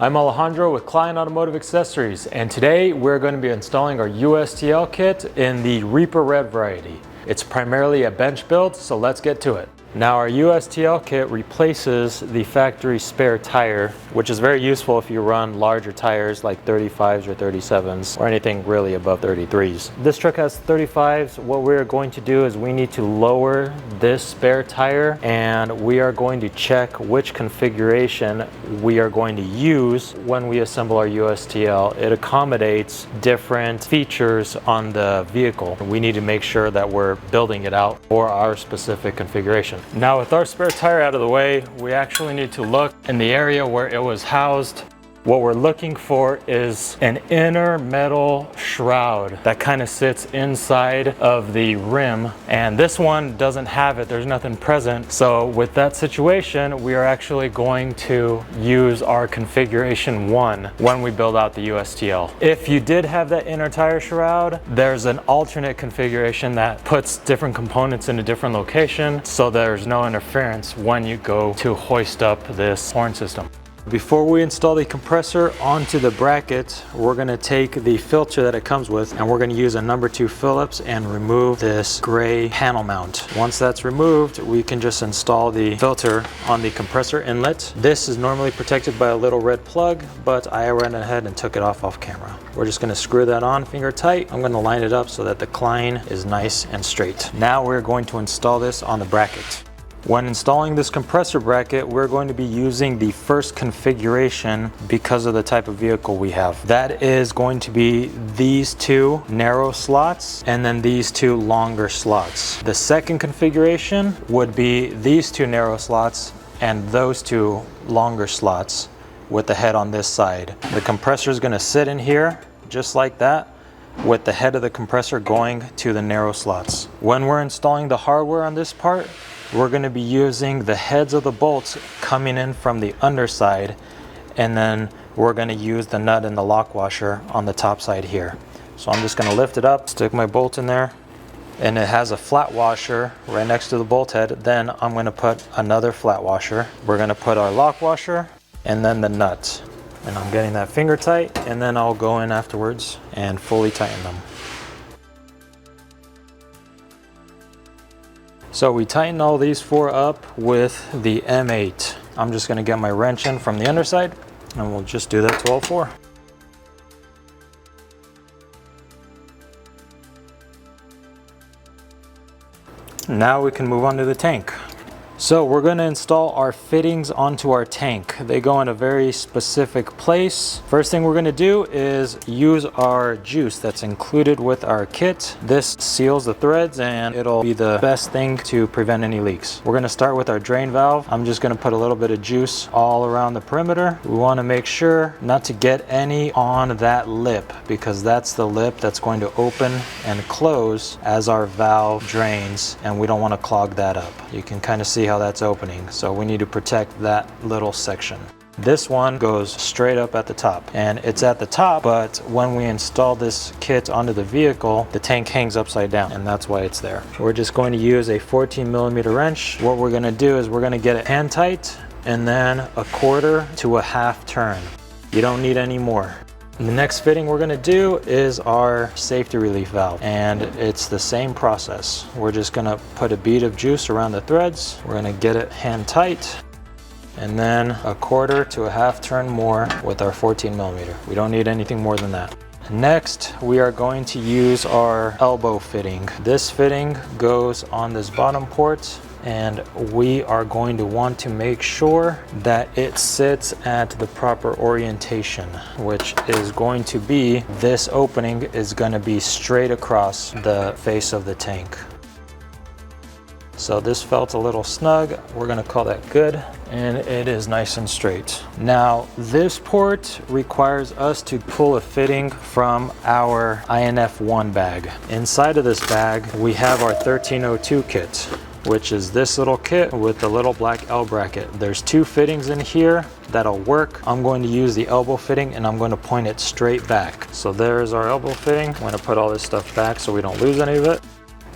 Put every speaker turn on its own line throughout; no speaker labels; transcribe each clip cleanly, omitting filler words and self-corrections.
I'm Alejandro with Kleinn Automotive Accessories, and today we're going to be installing our USTL kit in the Reaper Red variety. It's primarily a bench build, so let's get to it. Now our USTL kit replaces the factory spare tire, which is very useful if you run larger tires like 35s or 37s or anything really above 33s. This truck has 35s. What we're going to do is we need to lower this spare tire and we are going to check which configuration we are going to use when we assemble our USTL. It accommodates different features on the vehicle. We need to make sure that we're building it out for our specific configuration. Now with our spare tire out of the way, we actually need to look in the area where it was housed. What we're looking for is an inner metal shroud that kind of sits inside of the rim, and this one doesn't have it. There's nothing present. So with that situation, we are actually going to use our configuration 1 when we build out the USTL. If you did have that inner tire shroud, there's an alternate configuration that puts different components in a different location, so there's no interference when you go to hoist up this horn system. Before we install the compressor onto the bracket, we're going to take the filter that it comes with and we're going to use a number 2 Phillips and remove this gray panel mount. Once that's removed, we can just install the filter on the compressor inlet. This is normally protected by a little red plug, but I ran ahead and took it off camera. We're just going to screw that on finger tight. I'm going to line it up so that the Kleinn is nice and straight. Now we're going to install this on the bracket. When installing this compressor bracket, we're going to be using the first configuration because of the type of vehicle we have. That is going to be these 2 narrow slots and then these 2 longer slots. The second configuration would be these 2 narrow slots and those 2 longer slots with the head on this side. The compressor is going to sit in here just like that, with the head of the compressor going to the narrow slots. When we're installing the hardware on this part, we're going to be using the heads of the bolts coming in from the underside, and then we're going to use the nut and the lock washer on the top side here. So I'm just going to lift it up, stick my bolt in there, and it has a flat washer right next to the bolt head. Then I'm going to put another flat washer. We're going to put our lock washer and then the nut. And I'm getting that finger tight, and then I'll go in afterwards and fully tighten them. So we tighten all these 4 up with the M8. I'm just going to get my wrench in from the underside and we'll just do that to all 4. Now we can move on to the tank. So we're going to install our fittings onto our tank. They go in a very specific place. First thing we're going to do is use our juice that's included with our kit. This seals the threads and it'll be the best thing to prevent any leaks. We're going to start with our drain valve. I'm just going to put a little bit of juice all around the perimeter. We want to make sure not to get any on that lip, because that's the lip that's going to open and close as our valve drains, and we don't want to clog that up. You can kind of see how that's opening, so we need to protect that little section. This one goes straight up at the top, and it's at the top, but when we install this kit onto the vehicle, the tank hangs upside down, and that's why it's there. We're just going to use a 14mm wrench. What we're going to do is we're going to get it hand tight and then a 1/4 to a 1/2 turn. You don't need any more. The next fitting we're going to do is our safety relief valve, and it's the same process. We're just going to put a bead of juice around the threads. We're going to get it hand tight, and then a 1/4 to a 1/2 turn more with our 14mm. We don't need anything more than that. Next, we are going to use our elbow fitting. This fitting goes on this bottom port, and we are going to want to make sure that it sits at the proper orientation, which is going to be, this opening is going to be straight across the face of the tank. So this felt a little snug. We're going to call that good, and it is nice and straight. Now this port requires us to pull a fitting from our INF1 bag. Inside of this bag we have our 1302 kit, which is this little kit with the little black L bracket. There's 2 fittings in here that'll work. I'm going to use the elbow fitting and I'm going to point it straight back. So there's our elbow fitting. I'm going to put all this stuff back so we don't lose any of it.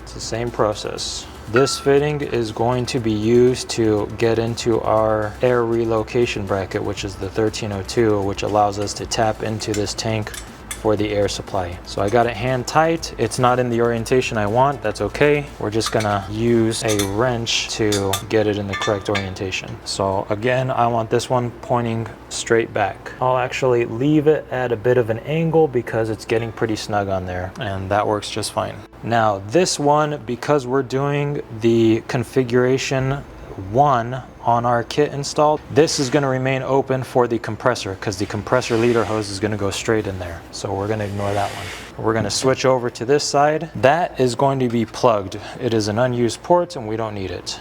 It's the same process. This fitting is going to be used to get into our air relocation bracket, which is the 1302, which allows us to tap into this tank for the air supply. So I got it hand tight. It's not in the orientation I want. That's okay. We're just gonna use a wrench to get it in the correct orientation. So again, I want this one pointing straight back. I'll actually leave it at a bit of an angle because it's getting pretty snug on there, and that works just fine. Now this one, because we're doing the configuration 1 on our kit installed, this is going to remain open for the compressor because the compressor leader hose is going to go straight in there. So we're going to ignore that one. We're going to switch over to this side. That is going to be plugged. It is an unused port and we don't need it.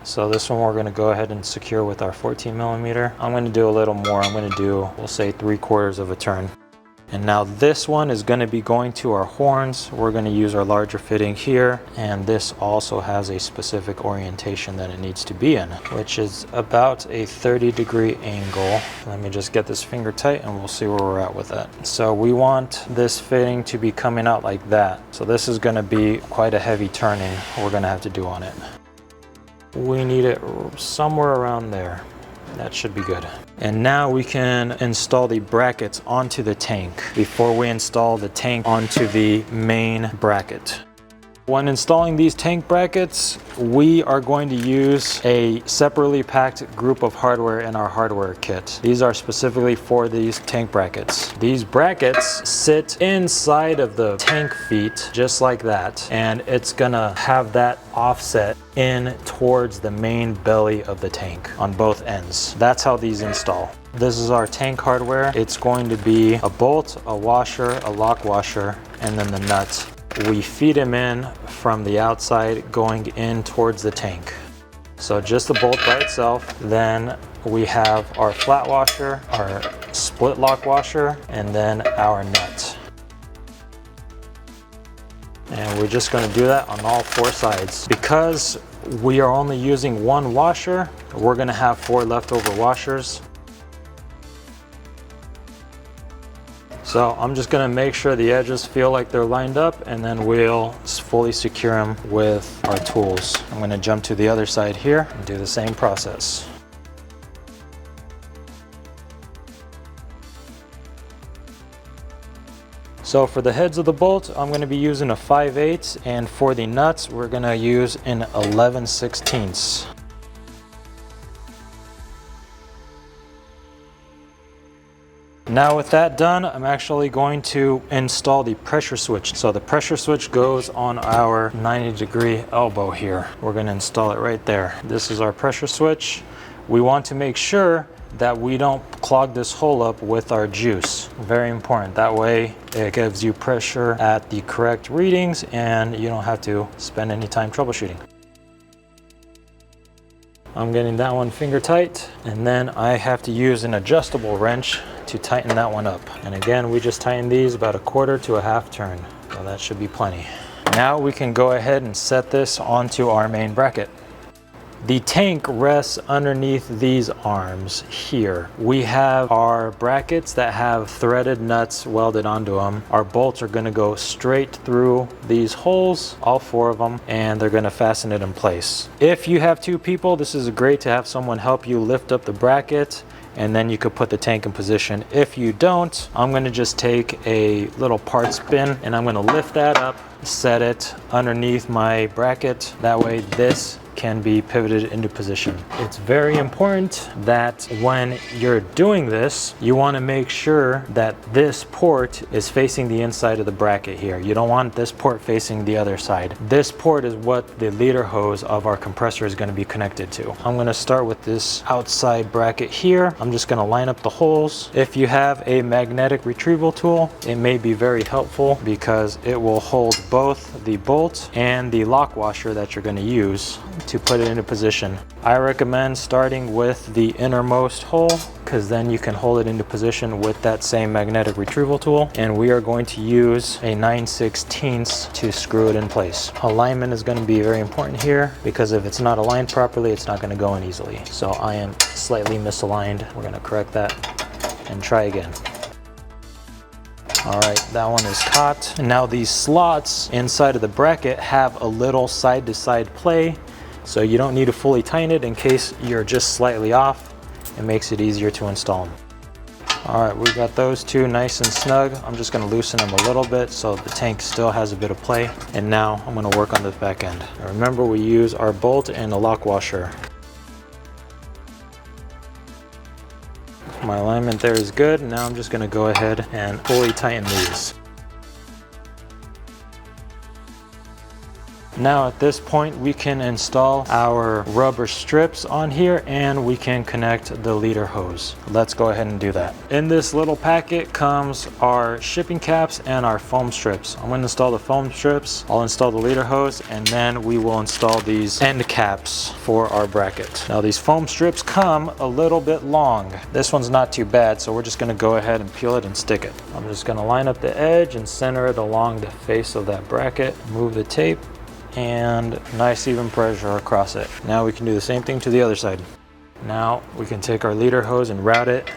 So this one we're going to go ahead and secure with our 14 millimeter. I'm going to do a little more. I'm going to do, we'll say 3/4 of a turn. And now this one is going to be going to our horns. We're going to use our larger fitting here, and this also has a specific orientation that it needs to be in, which is about a 30-degree angle. Let me just get this finger tight and we'll see where we're at with that. So we want this fitting to be coming out like that. So this is going to be quite a heavy turning we're going to have to do on it. We need it somewhere around there. That should be good. And now we can install the brackets onto the tank before we install the tank onto the main bracket. When installing these tank brackets, we are going to use a separately packed group of hardware in our hardware kit. These are specifically for these tank brackets. These brackets sit inside of the tank feet just like that, and it's gonna have that offset in towards the main belly of the tank on both ends. That's how these install. This is our tank hardware. It's going to be a bolt, a washer, a lock washer, and then the nut. We feed them in from the outside going in towards the tank. So just the bolt by itself. Then we have our flat washer, our split lock washer, and then our nut. And we're just going to do that on all 4 sides. Because we are only using 1 washer, we're going to have 4 leftover washers. So I'm just going to make sure the edges feel like they're lined up, and then we'll fully secure them with our tools. I'm going to jump to the other side here and do the same process. So for the heads of the bolt, I'm going to be using a 5/8, and for the nuts, we're going to use an 11/16. Now with that done, I'm actually going to install the pressure switch. So the pressure switch goes on our 90-degree elbow here. We're going to install it right there. This is our pressure switch. We want to make sure that we don't clog this hole up with our juice. Very important. That way it gives you pressure at the correct readings and you don't have to spend any time troubleshooting. I'm getting that one finger tight, and then I have to use an adjustable wrench to tighten that one up. And again, we just tighten these about 1/4 to a 1/2 turn. So that should be plenty. Now we can go ahead and set this onto our main bracket. The tank rests underneath these arms here. We have our brackets that have threaded nuts welded onto them. Our bolts are going to go straight through these holes, all 4 of them, and they're going to fasten it in place. If you have 2 people, this is great to have someone help you lift up the bracket, and then you could put the tank in position. If you don't, I'm going to just take a little parts bin and I'm going to lift that up, set it underneath my bracket. That way this can be pivoted into position. It's very important that when you're doing this, you want to make sure that this port is facing the inside of the bracket here. You don't want this port facing the other side. This port is what the leader hose of our compressor is going to be connected to. I'm going to start with this outside bracket here. I'm just going to line up the holes. If you have a magnetic retrieval tool, it may be very helpful because it will hold both the bolt and the lock washer that you're going to use to put it into position. I recommend starting with the innermost hole because then you can hold it into position with that same magnetic retrieval tool, and we are going to use a 9/16 to screw it in place. Alignment is going to be very important here because if it's not aligned properly, it's not going to go in easily. So I am slightly misaligned. We're going to correct that and try again. All right, that one is caught. And now these slots inside of the bracket have a little side-to-side play, so you don't need to fully tighten it in case you're just slightly off. It makes it easier to install them. All right, we got those two nice and snug. I'm just gonna loosen them a little bit so the tank still has a bit of play. And now I'm gonna work on the back end. Now remember, we use our bolt and a lock washer. My alignment there is good. Now I'm just gonna go ahead and fully tighten these. Now at this point, we can install our rubber strips on here and we can connect the leader hose. Let's go ahead and do that. In this little packet comes our shipping caps and our foam strips. I'm gonna install the foam strips, I'll install the leader hose, and then we will install these end caps for our bracket. Now these foam strips come a little bit long. This one's not too bad, so we're just gonna go ahead and peel it and stick it. I'm just gonna line up the edge and center it along the face of that bracket, move the tape, and nice even pressure across it. Now we can do the same thing to the other side. Now we can take our leader hose and route it.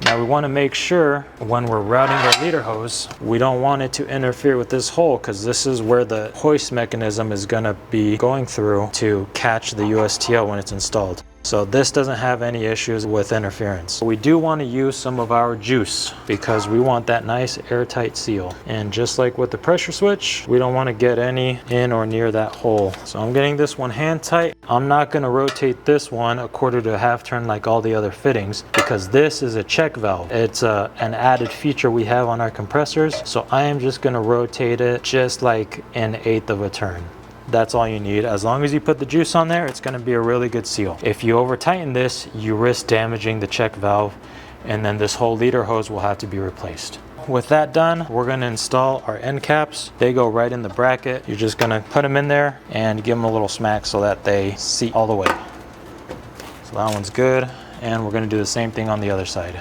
Now we want to make sure when we're routing our leader hose, we don't want it to interfere with this hole, because this is where the hoist mechanism is going to be going through to catch the USTL when it's installed. So this doesn't have any issues with interference. We do want to use some of our juice because we want that nice airtight seal. And just like with the pressure switch, we don't want to get any in or near that hole. So I'm getting this one hand tight. I'm not going to rotate this one a quarter to a half turn like all the other fittings, because this is a check valve. It's an added feature we have on our compressors. So I am just going to rotate it just like an eighth of a turn. That's all you need. As long as you put the juice on there, it's going to be a really good seal. If you over tighten this, you risk damaging the check valve, and then this whole leader hose will have to be replaced. With that done, we're going to install our end caps. They go right in the bracket. You're just going to put them in there and give them a little smack so that they seat all the way. So that one's good, and we're going to do the same thing on the other side.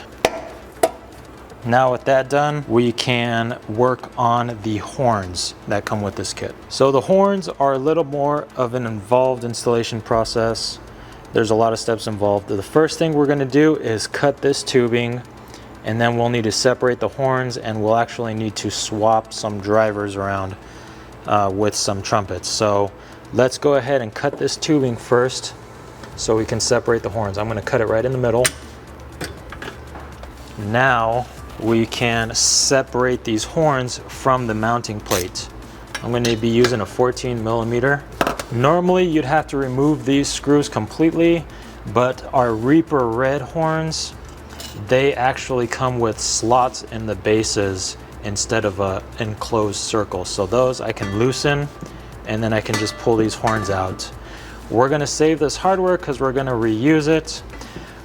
Now with that done, we can work on the horns that come with this kit. So the horns are a little more of an involved installation process. There's a lot of steps involved. The first thing we're gonna do is cut this tubing, and then we'll need to separate the horns, and we'll actually need to swap some drivers around with some trumpets. So let's go ahead and cut this tubing first so we can separate the horns. I'm gonna cut it right in the middle. Now, we can separate these horns from the mounting plate. I'm going to be using a 14mm. Normally you'd have to remove these screws completely, but our Reaper Red horns, they actually come with slots in the bases instead of an enclosed circle. So those I can loosen, and then I can just pull these horns out. We're going to save this hardware because we're going to reuse it.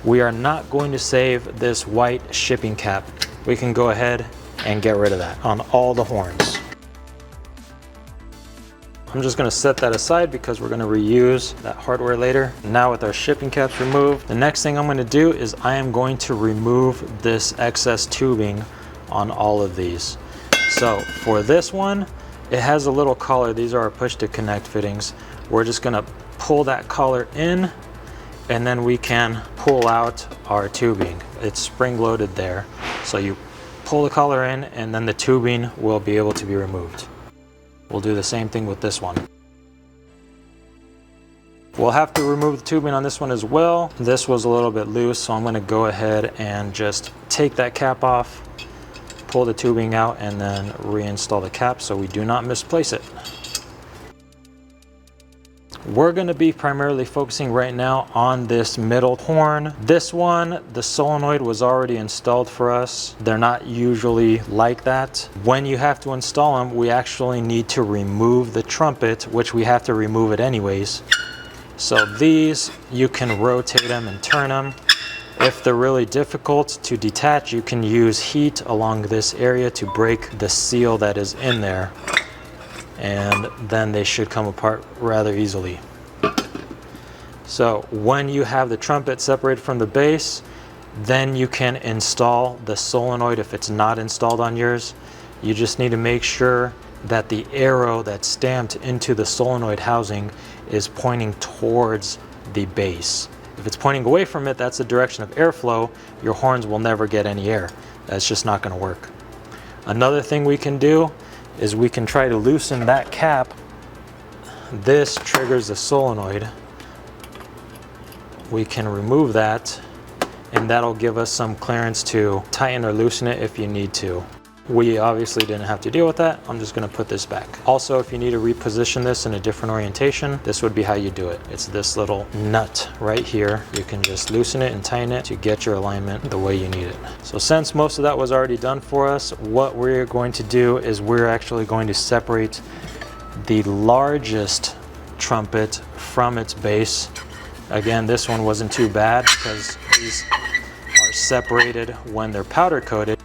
We are not going to save this white shipping cap. We can go ahead and get rid of that on all the horns. I'm just going to set that aside because we're going to reuse that hardware later. Now with our shipping caps removed, the next thing I'm going to do is I am going to remove this excess tubing on all of these. So for this one, it has a little collar. These are our push to connect fittings. We're just going to pull that collar in, and then we can pull out our tubing. It's spring loaded there. So you pull the collar in, and then the tubing will be able to be removed. We'll do the same thing with this one. We'll have to remove the tubing on this one as well. This was a little bit loose, so I'm gonna go ahead and just take that cap off, pull the tubing out, and then reinstall the cap so we do not misplace it. We're going to be primarily focusing right now on this middle horn. This one, the solenoid was already installed for us. They're not usually like that. When you have to install them, we actually need to remove the trumpet, which we have to remove it anyways. So these, you can rotate them and turn them. If they're really difficult to detach, you can use heat along this area to break the seal that is in there, and then they should come apart rather easily. So when you have the trumpet separated from the base, then you can install the solenoid if it's not installed on yours. You just need to make sure that the arrow that's stamped into the solenoid housing is pointing towards the base. If it's pointing away from it, that's the direction of airflow. Your horns will never get any air. That's just not going to work. Another thing we can do is we can try to loosen that cap. This triggers the solenoid. We can remove that, and that'll give us some clearance to tighten or loosen it if you need to. We obviously didn't have to deal with that. I'm just gonna put this back. Also, if you need to reposition this in a different orientation, this would be how you do it. It's this little nut right here. You can just loosen it and tighten it to get your alignment the way you need it. So since most of that was already done for us, what we're going to do is we're actually going to separate the largest trumpet from its base. Again, this one wasn't too bad because these are separated when they're powder coated.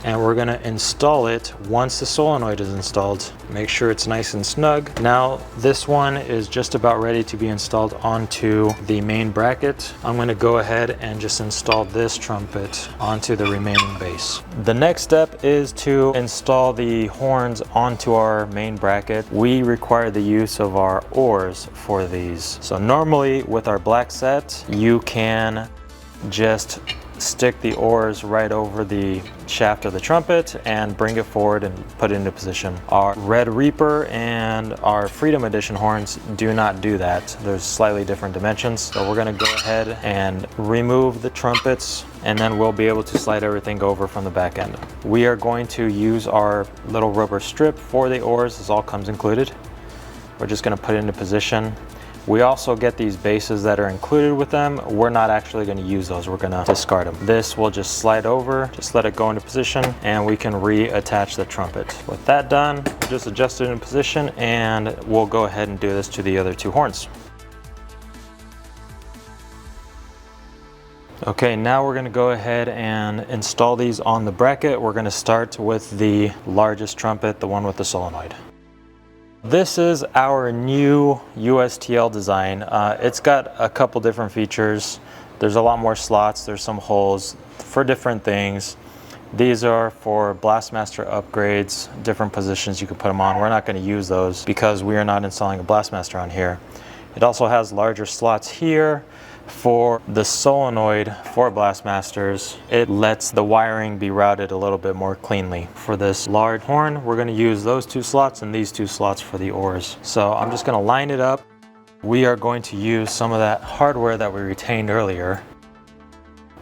And we're gonna install it once the solenoid is installed. Make sure it's nice and snug. Now, this one is just about ready to be installed onto the main bracket. I'm gonna go ahead and just install this trumpet onto the remaining base. The next step is to install the horns onto our main bracket. We require the use of our oars for these. So normally with our black set, you can just stick the oars right over the shaft of the trumpet and bring it forward and put it into position. Our Red Reaper and our Freedom Edition horns do not do that. There's slightly different dimensions. So we're gonna go ahead and remove the trumpets, and then we'll be able to slide everything over from the back end. We are going to use our little rubber strip for the oars. This all comes included. We're just gonna put it into position. We also get these bases that are included with them. We're not actually going to use those. We're going to discard them. This will just slide over, just let it go into position, and we can reattach the trumpet. With that done, just adjust it in position, and we'll go ahead and do this to the other two horns. Okay, now we're going to go ahead and install these on the bracket. We're going to start with the largest trumpet, the one with the solenoid. This is our new USTL design. It's got a couple different features. There's a lot more slots, there's some holes for different things. These are for Blastmaster upgrades, different positions you can put them on. We're not going to use those because we are not installing a Blastmaster on here. It also has larger slots here for the solenoid for Blastmasters. It lets the wiring be routed a little bit more cleanly. For this large horn, we're going to use those two slots and these two slots for the oars. So I'm just going to line it up. We are going to use some of that hardware that we retained earlier,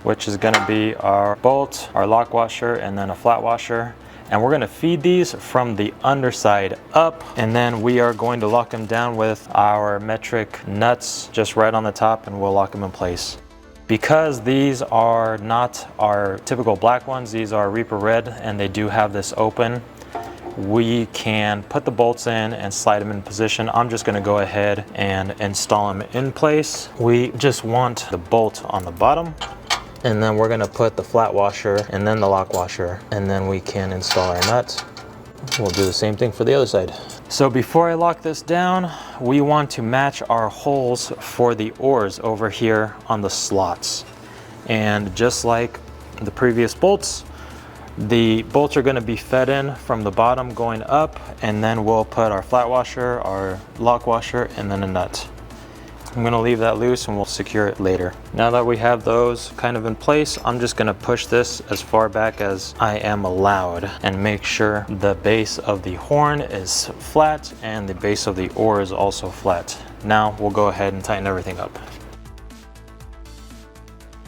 which is going to be our bolt, our lock washer, and then a flat washer. And we're going to feed these from the underside up, and then we are going to lock them down with our metric nuts just right on the top, and we'll lock them in place. Because these are not our typical black ones, these are Reaper Red, and they do have this open, we can put the bolts in and slide them in position. I'm just going to go ahead and install them in place. We just want the bolt on the bottom, and then we're gonna put the flat washer and then the lock washer, and then we can install our nut. We'll do the same thing for the other side. So before I lock this down, we want to match our holes for the oars over here on the slots. And just like the previous bolts, the bolts are gonna be fed in from the bottom going up, and then we'll put our flat washer, our lock washer, and then a nut. I'm going to leave that loose and we'll secure it later. Now that we have those kind of in place, I'm just going to push this as far back as I am allowed and make sure the base of the horn is flat and the base of the oar is also flat. Now we'll go ahead and tighten everything up.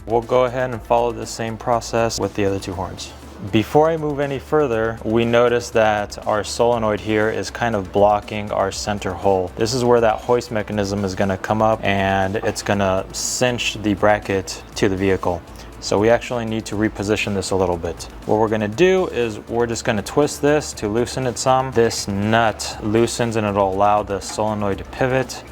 We'll go ahead and follow the same process with the other two horns. Before I move any further, we notice that our solenoid here is kind of blocking our center hole. This is where that hoist mechanism is going to come up, and it's going to cinch the bracket to the vehicle. So we actually need to reposition this a little bit. What we're going to do is we're just going to twist this to loosen it some. This nut loosens and it'll allow the solenoid to pivot.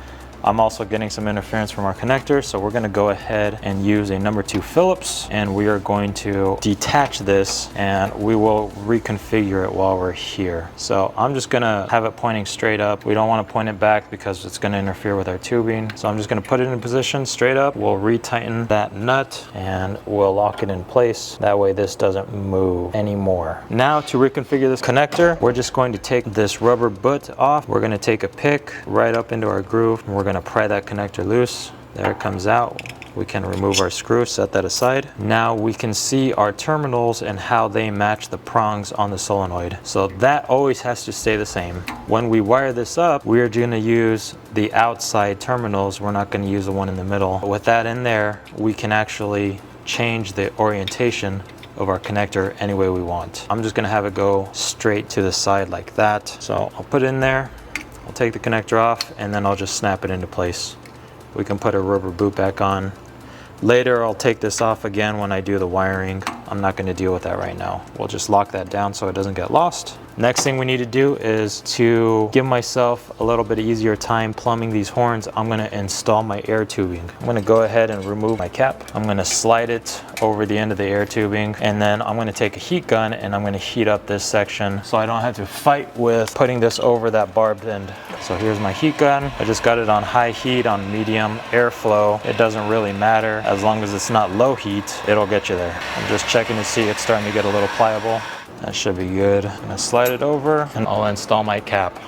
I'm also getting some interference from our connector, so we're going to go ahead and use a number 2 Phillips, and we are going to detach this and we will reconfigure it while we're here. So I'm just going to have it pointing straight up. We don't want to point it back because it's going to interfere with our tubing. So I'm just going to put it in position straight up. We'll retighten that nut and we'll lock it in place. That way this doesn't move anymore. Now to reconfigure this connector, we're just going to take this rubber butt off. We're going to take a pick right up into our groove, and we're going to pry that connector loose. There it comes out. We can remove our screw, set that aside. Now we can see our terminals and how they match the prongs on the solenoid. So that always has to stay the same. When we wire this up, we're gonna use the outside terminals. We're not gonna use the one in the middle. With that in there, we can actually change the orientation of our connector any way we want. I'm just gonna have it go straight to the side like that. So I'll put it in there, I'll take the connector off, and then I'll just snap it into place. We can put a rubber boot back on. Later, I'll take this off again when I do the wiring. I'm not gonna deal with that right now. We'll just lock that down so it doesn't get lost. Next thing we need to do is to give myself a little bit easier time plumbing these horns. I'm gonna install my air tubing. I'm gonna go ahead and remove my cap. I'm gonna slide it over the end of the air tubing, and then I'm gonna take a heat gun and I'm gonna heat up this section so I don't have to fight with putting this over that barbed end. So here's my heat gun. I just got it on high heat, on medium airflow. It doesn't really matter. As long as it's not low heat, it'll get you there. I'm just checking to see it's starting to get a little pliable. That should be good. I'm gonna slide it over and I'll install my cap.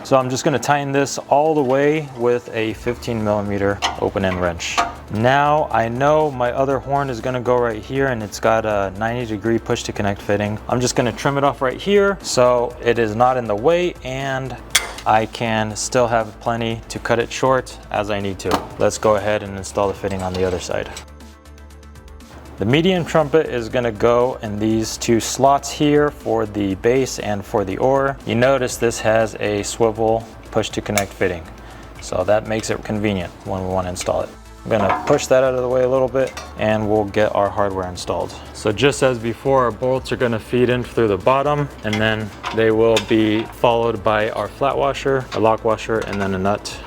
So I'm just gonna tighten this all the way with a 15mm open end wrench. Now I know my other horn is gonna go right here and it's got a 90-degree push to connect fitting. I'm just gonna trim it off right here so it is not in the way and I can still have plenty to cut it short as I need to. Let's go ahead and install the fitting on the other side. The medium trumpet is gonna go in these two slots here for the base and for the oar. You notice this has a swivel push to connect fitting. So that makes it convenient when we wanna install it. I'm gonna push that out of the way a little bit and we'll get our hardware installed. So just as before, our bolts are gonna feed in through the bottom and then they will be followed by our flat washer, a lock washer, and then a nut.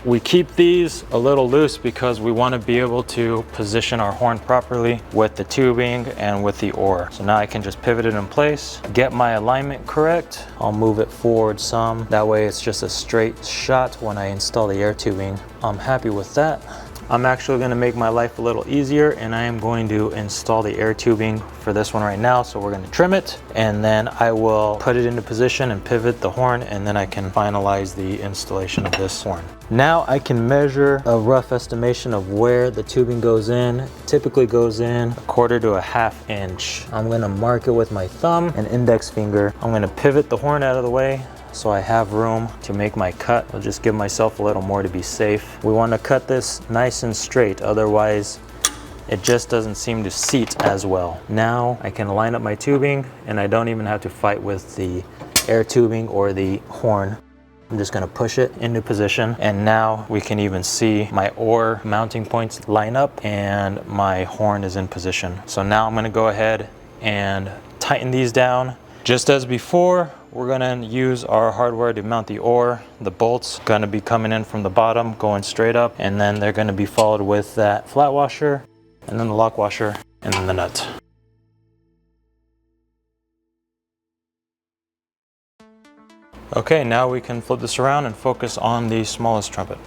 We keep these a little loose because we want to be able to position our horn properly with the tubing and with the oar. So now I can just pivot it in place, get my alignment correct. I'll move it forward some. That way it's just a straight shot when I install the air tubing. I'm happy with that. I'm actually going to make my life a little easier and I am going to install the air tubing for this one right now. So we're going to trim it and then I will put it into position and pivot the horn and then I can finalize the installation of this horn. Now I can measure a rough estimation of where the tubing goes in. It typically goes in 1/4 to 1/2 inch. I'm going to mark it with my thumb and index finger. I'm going to pivot the horn out of the way so I have room to make my cut. I'll just give myself a little more to be safe. We want to cut this nice and straight, otherwise it just doesn't seem to seat as well. Now I can line up my tubing and I don't even have to fight with the air tubing or the horn. I'm just gonna push it into position and now we can even see my oar mounting points line up and my horn is in position. So now I'm gonna go ahead and tighten these down. Just as before, we're gonna use our hardware to mount the oar. The bolts gonna be coming in from the bottom, going straight up, and then they're gonna be followed with that flat washer, and then the lock washer, and then the nut. Okay, now we can flip this around and focus on the smallest trumpet.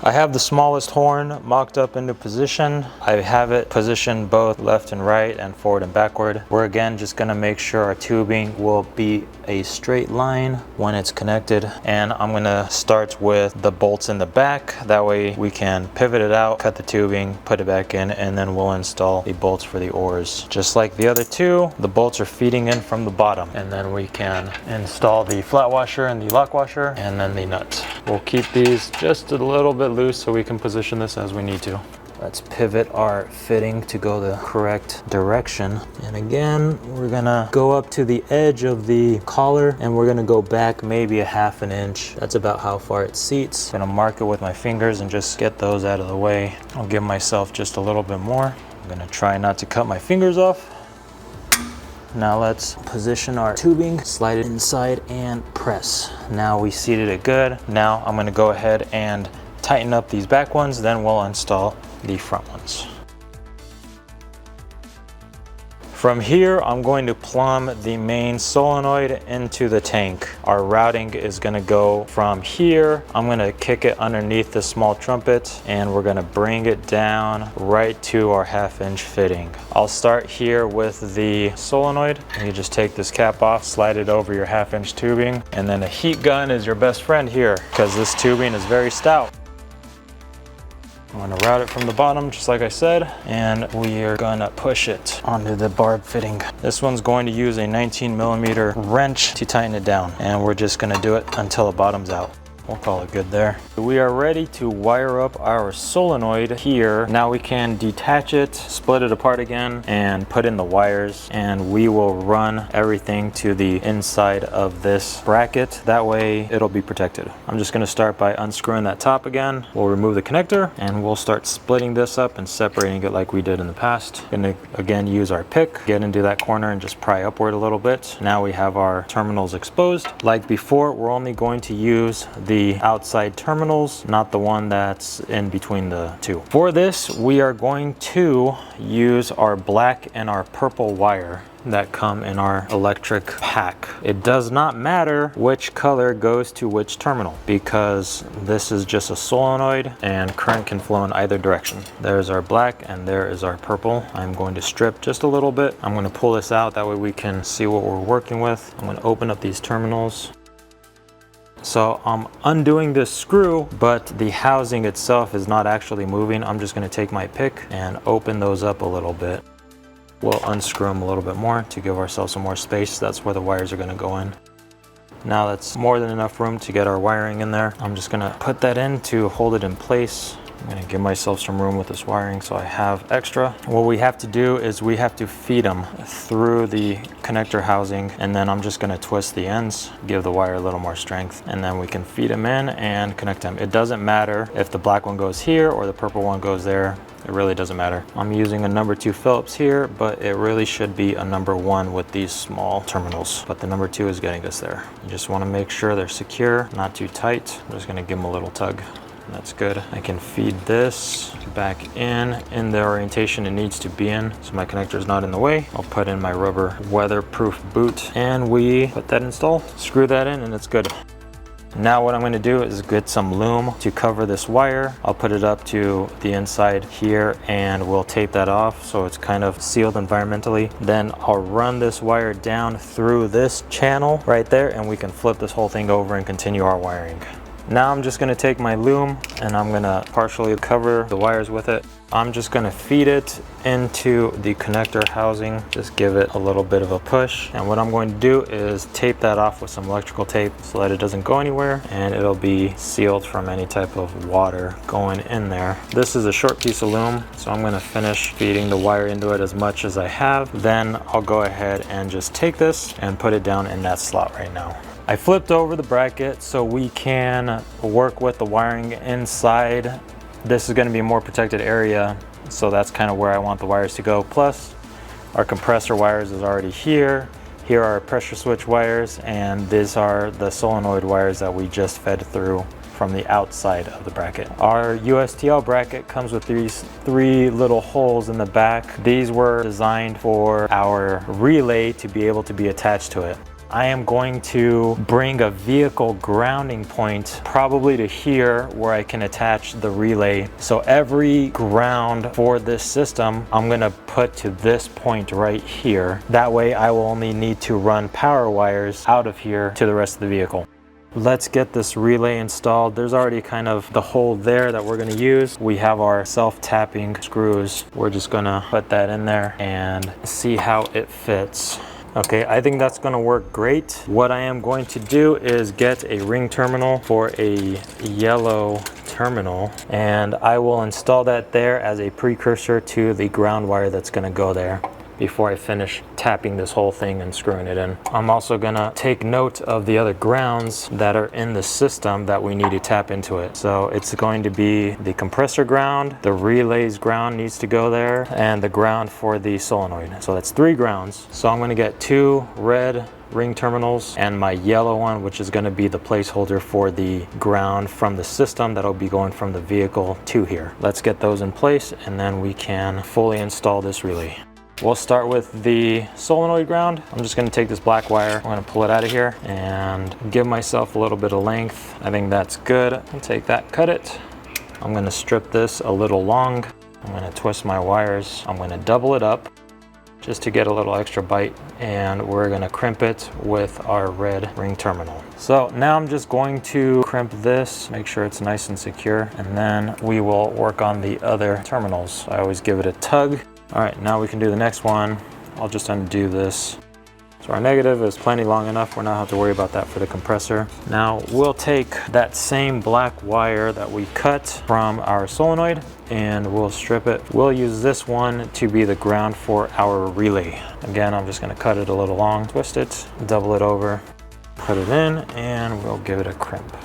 I have the smallest horn mocked up into position. I have it positioned both left and right and forward and backward. We're again just gonna make sure our tubing will be a straight line when it's connected. And I'm gonna start with the bolts in the back. That way we can pivot it out, cut the tubing, put it back in, and then we'll install the bolts for the oars. Just like the other two, the bolts are feeding in from the bottom. And then we can install the flat washer and the lock washer, and then the nut. We'll keep these just a little bit loose so we can position this as we need to. Let's pivot our fitting to go the correct direction. And again, we're gonna go up to the edge of the collar and we're gonna go back maybe a 1/2 inch. That's about how far it seats. I'm gonna mark it with my fingers and just get those out of the way. I'll give myself just a little bit more. I'm gonna try not to cut my fingers off. Now let's position our tubing, slide it inside and press. Now we seated it good. Now I'm gonna go ahead and tighten up these back ones, then we'll install the front ones. From here, I'm going to plumb the main solenoid into the tank. Our routing is gonna go from here. I'm gonna kick it underneath the small trumpet and we're gonna bring it down right to our 1/2 inch fitting. I'll start here with the solenoid. You just take this cap off, slide it over your 1/2 inch tubing, and then a heat gun is your best friend here because this tubing is very stout. I'm gonna route it from the bottom, just like I said, and we are gonna push it onto the barb fitting. This one's going to use a 19mm wrench to tighten it down, and we're just gonna do it until the bottom's out. We'll call it good there. We are ready to wire up our solenoid here. Now we can detach it, split it apart again, and put in the wires, and we will run everything to the inside of this bracket. That way it'll be protected. I'm just gonna start by unscrewing that top again. We'll remove the connector, and we'll start splitting this up and separating it like we did in the past. Gonna again use our pick, get into that corner and just pry upward a little bit. Now we have our terminals exposed. Like before, we're only going to use the outside terminals, not the one that's in between the two. For this, we are going to use our black and our purple wire that come in our electric pack. It does not matter which color goes to which terminal, because this is just a solenoid and current can flow in either direction. There's our black and there is our purple. I'm going to strip just a little bit. I'm going to pull this out, that way we can see what we're working with. I'm going to open up these terminals. So I'm undoing this screw, but the housing itself is not actually moving. I'm just going to take my pick and open those up a little bit. We'll unscrew them a little bit more to give ourselves some more space. That's where the wires are going to go in. Now that's more than enough room to get our wiring in there. I'm just going to put that in to hold it in place. I'm going to give myself some room with this wiring so I have extra. What we have to do is we have to feed them through the connector housing, and then I'm just going to twist the ends, give the wire a little more strength, and then we can feed them in and connect them. It doesn't matter if the black one goes here or the purple one goes there. It really doesn't matter. I'm using a number 2 Phillips here, but it really should be a number 1 with these small terminals. But the number 2 is getting us there. You just want to make sure they're secure, not too tight. I'm just going to give them a little tug. That's good. I can feed this back in the orientation it needs to be in, so my connector is not in the way. I'll put in my rubber weatherproof boot, and we put that installed. Screw that in, and it's good. Now what I'm going to do is get some loom to cover this wire. I'll put it up to the inside here, and we'll tape that off so it's kind of sealed environmentally. Then I'll run this wire down through this channel right there, and we can flip this whole thing over and continue our wiring. Now I'm just going to take my loom and I'm going to partially cover the wires with it. I'm just going to feed it into the connector housing, just give it a little bit of a push. And what I'm going to do is tape that off with some electrical tape so that it doesn't go anywhere, and it'll be sealed from any type of water going in there. This is a short piece of loom, so I'm going to finish feeding the wire into it as much as I have. Then I'll go ahead and just take this and put it down in that slot right now. I flipped over the bracket so we can work with the wiring inside. This is going to be a more protected area, so that's kind of where I want the wires to go. Plus, our compressor wires is already here. Here are our pressure switch wires, and these are the solenoid wires that we just fed through from the outside of the bracket. Our USTL bracket comes with these 3 little holes in the back. These were designed for our relay to be able to be attached to it. I am going to bring a vehicle grounding point probably to here where I can attach the relay. So every ground for this system, I'm gonna put to this point right here. That way I will only need to run power wires out of here to the rest of the vehicle. Let's get this relay installed. There's already kind of the hole there that we're gonna use. We have our self-tapping screws. We're just gonna put that in there and see how it fits. Okay, I think that's going to work great. What I am going to do is get a ring terminal for a yellow terminal, and I will install that there as a precursor to the ground wire that's going to go there before I finish tapping this whole thing and screwing it in. I'm also gonna take note of the other grounds that are in the system that we need to tap into it. So it's going to be the compressor ground, the relays ground needs to go there, and the ground for the solenoid. So that's 3 grounds. So I'm gonna get 2 red ring terminals and my yellow one, which is going to be the placeholder for the ground from the system that'll be going from the vehicle to here. Let's get those in place, and then we can fully install this relay. We'll start with the solenoid ground. I'm just going to take this black wire, I'm going to pull it out of here and give myself a little bit of length. I think that's good. I'll take that, cut it. I'm going to strip this a little long. I'm going to twist my wires. I'm going to double it up. just to get a little extra bite, and we're gonna crimp it with our red ring terminal. So now I'm just going to crimp this, make sure it's nice and secure, and then we will work on the other terminals. I always give it a tug. All right, now we can do the next one. I'll just undo this. So our negative is plenty long enough. We're not have to worry about that for the compressor. Now we'll take that same black wire that we cut from our solenoid and we'll strip it. We'll use this one to be the ground for our relay. Again, I'm just gonna cut it a little long, twist it, double it over, put it in, and we'll give it a crimp.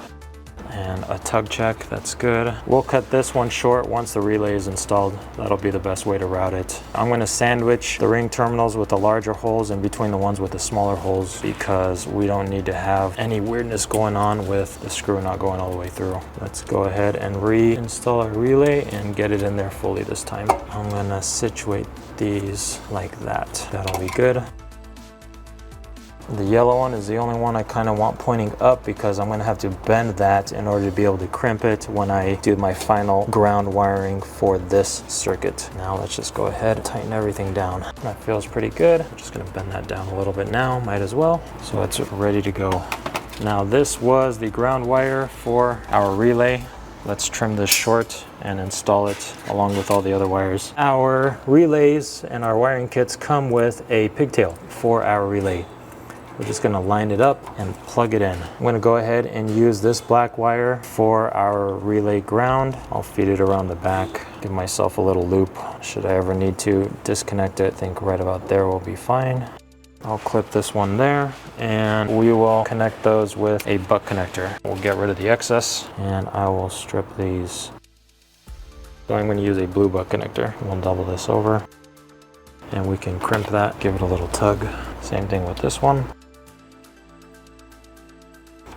And a tug check, that's good. We'll cut this one short once the relay is installed. That'll be the best way to route it. I'm gonna sandwich the ring terminals with the larger holes in between the ones with the smaller holes because we don't need to have any weirdness going on with the screw not going all the way through. Let's go ahead and reinstall our relay and get it in there fully this time. I'm gonna situate these like that. That'll be good. The yellow one is the only one I kind of want pointing up because I'm going to have to bend that in order to be able to crimp it when I do my final ground wiring for this circuit. Now let's just go ahead and tighten everything down. That feels pretty good. I'm just going to bend that down a little bit now, might as well. So it's ready to go. Now this was the ground wire for our relay. Let's trim this short and install it along with all the other wires. Our relays and our wiring kits come with a pigtail for our relay. We're just gonna line it up and plug it in. I'm gonna go ahead and use this black wire for our relay ground. I'll feed it around the back, give myself a little loop. Should I ever need to disconnect it, I think right about there will be fine. I'll clip this one there and we will connect those with a butt connector. We'll get rid of the excess and I will strip these. So I'm gonna use a blue butt connector. We'll double this over and we can crimp that, give it a little tug. Same thing with this one.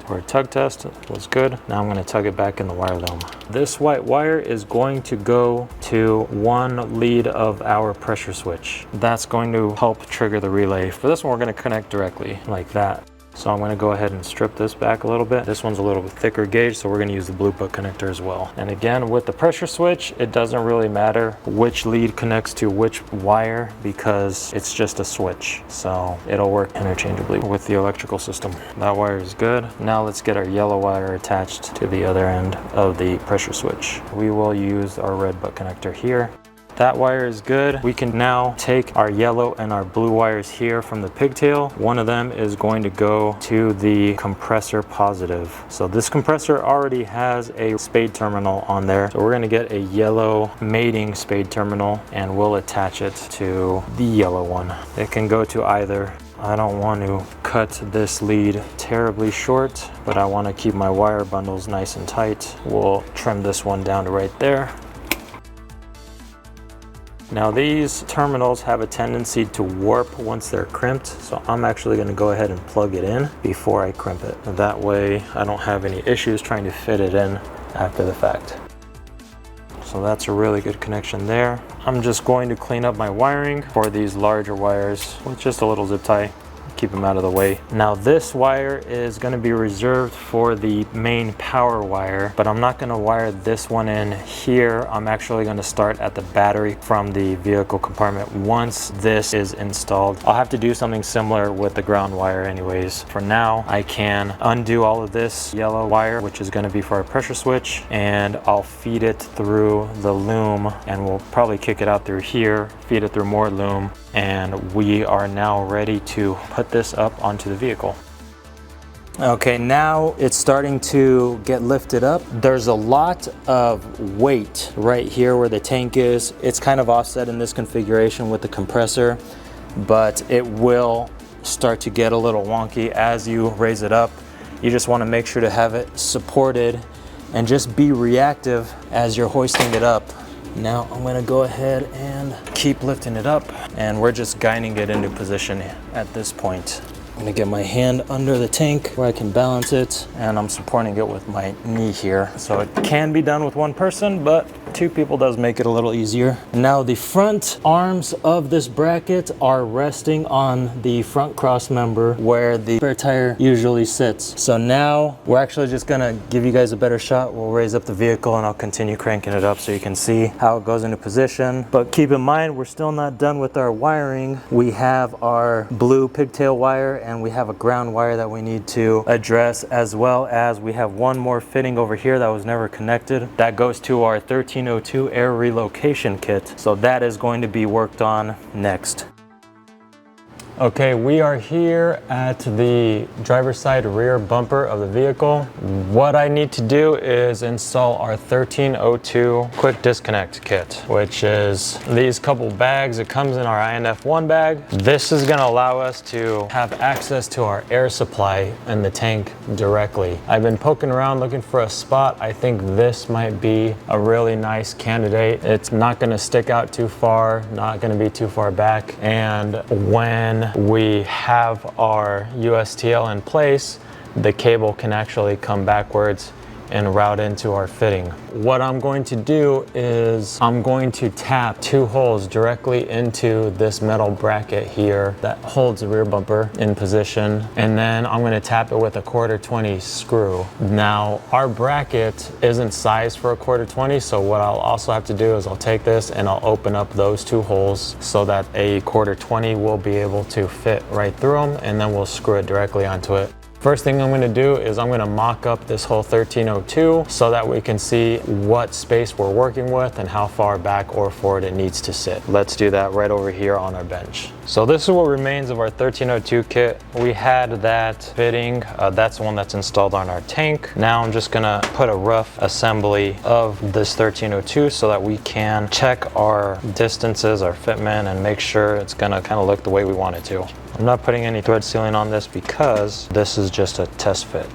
Our tug test was good. Now I'm going to tug it back in the wire loom. This white wire is going to go to one lead of our pressure switch. That's going to help trigger the relay. For this one, we're going to connect directly like that. So I'm going to go ahead and strip this back a little bit. This one's a little bit thicker gauge, so we're going to use the blue butt connector as well. And again, with the pressure switch, it doesn't really matter which lead connects to which wire because it's just a switch. So it'll work interchangeably with the electrical system. That wire is good. Now let's get our yellow wire attached to the other end of the pressure switch. We will use our red butt connector here. That wire is good. We can now take our yellow and our blue wires here from the pigtail. One of them is going to go to the compressor positive. So this compressor already has a spade terminal on there. So we're gonna get a yellow mating spade terminal and we'll attach it to the yellow one. It can go to either. I don't want to cut this lead terribly short, but I want to keep my wire bundles nice and tight. We'll trim this one down to right there. Now these terminals have a tendency to warp once they're crimped, so I'm actually going to go ahead and plug it in before I crimp it. That way I don't have any issues trying to fit it in after the fact. So that's a really good connection there. I'm just going to clean up my wiring for these larger wires with just a little zip tie. Keep them out of the way. Now this wire is going to be reserved for the main power wire, but I'm not going to wire this one in here. I'm actually going to start at the battery from the vehicle compartment once this is installed. I'll have to do something similar with the ground wire anyways. For now, I can undo all of this yellow wire, which is going to be for our pressure switch, and I'll feed it through the loom, and we'll probably kick it out through here, feed it through more loom, and we are now ready to put this up onto the vehicle. Okay, now it's starting to get lifted up. There's a lot of weight right here where the tank is. It's kind of offset in this configuration with the compressor, but it will start to get a little wonky as you raise it up. You just want to make sure to have it supported and just be reactive as you're hoisting it up. Now I'm going to go ahead and keep lifting it up, and we're just guiding it into position at this point. I'm going to get my hand under the tank where I can balance it, and I'm supporting it with my knee here. So it can be done with one person, but two people does make it a little easier. Now the front arms of this bracket are resting on the front cross member where the spare tire usually sits. So now we're actually just gonna give you guys a better shot. We'll raise up the vehicle and I'll continue cranking it up so you can see how it goes into position. But keep in mind, we're still not done with our wiring. We have our blue pigtail wire and we have a ground wire that we need to address, as well as we have one more fitting over here that was never connected. That goes to our 1302 air relocation kit. So that is going to be worked on next. Okay, we are here at the driver's side rear bumper of the vehicle. What I need to do is install our 1302 quick disconnect kit, which is these couple bags. It comes in our INF1 bag. This is gonna allow us to have access to our air supply in the tank directly. I've been poking around looking for a spot. I think this might be a really nice candidate. It's not gonna stick out too far, not gonna be too far back. And when we have our USTL in place, the cable can actually come backwards and route into our fitting. What I'm going to do is I'm going to tap two holes directly into this metal bracket here that holds the rear bumper in position, and then I'm going to tap it with a 1/4-20 screw. Now our bracket isn't sized for a 1/4-20, so what I'll also have to do is I'll take this and I'll open up those two holes so that a 1/4-20 will be able to fit right through them, and then we'll screw it directly onto it. First thing I'm going to do is I'm going to mock up this whole 1302 so that we can see what space we're working with and how far back or forward it needs to sit. Let's do that right over here on our bench. So this is what remains of our 1302 kit. We had that fitting, that's the one that's installed on our tank. Now I'm just going to put a rough assembly of this 1302 so that we can check our distances, our fitment, and make sure it's going to kind of look the way we want it to. I'm not putting any thread sealing on this because this is just a test fit.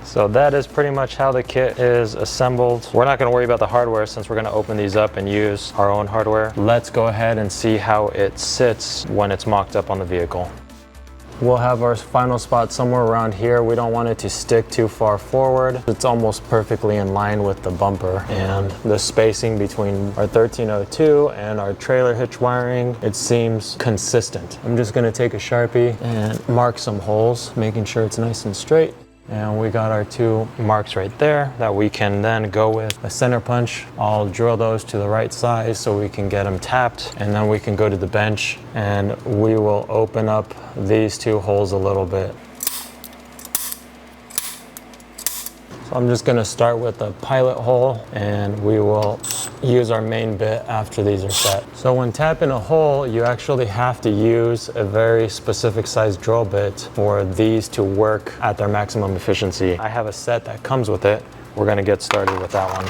So that is pretty much how the kit is assembled. We're not going to worry about the hardware since we're going to open these up and use our own hardware. Let's go ahead and see how it sits when it's mocked up on the vehicle. We'll have our final spot somewhere around here. We don't want it to stick too far forward. It's almost perfectly in line with the bumper, and the spacing between our 1302 and our trailer hitch wiring, it seems consistent. I'm just gonna take a Sharpie and mark some holes, making sure it's nice and straight. And we got our two marks right there that we can then go with a center punch. I'll drill those to the right size so we can get them tapped, and then we can go to the bench and we will open up these two holes a little bit. So I'm just gonna start with a pilot hole and we will use our main bit after these are set. So when tapping a hole, you actually have to use a very specific size drill bit for these to work at their maximum efficiency. I have a set that comes with it. We're gonna get started with that one.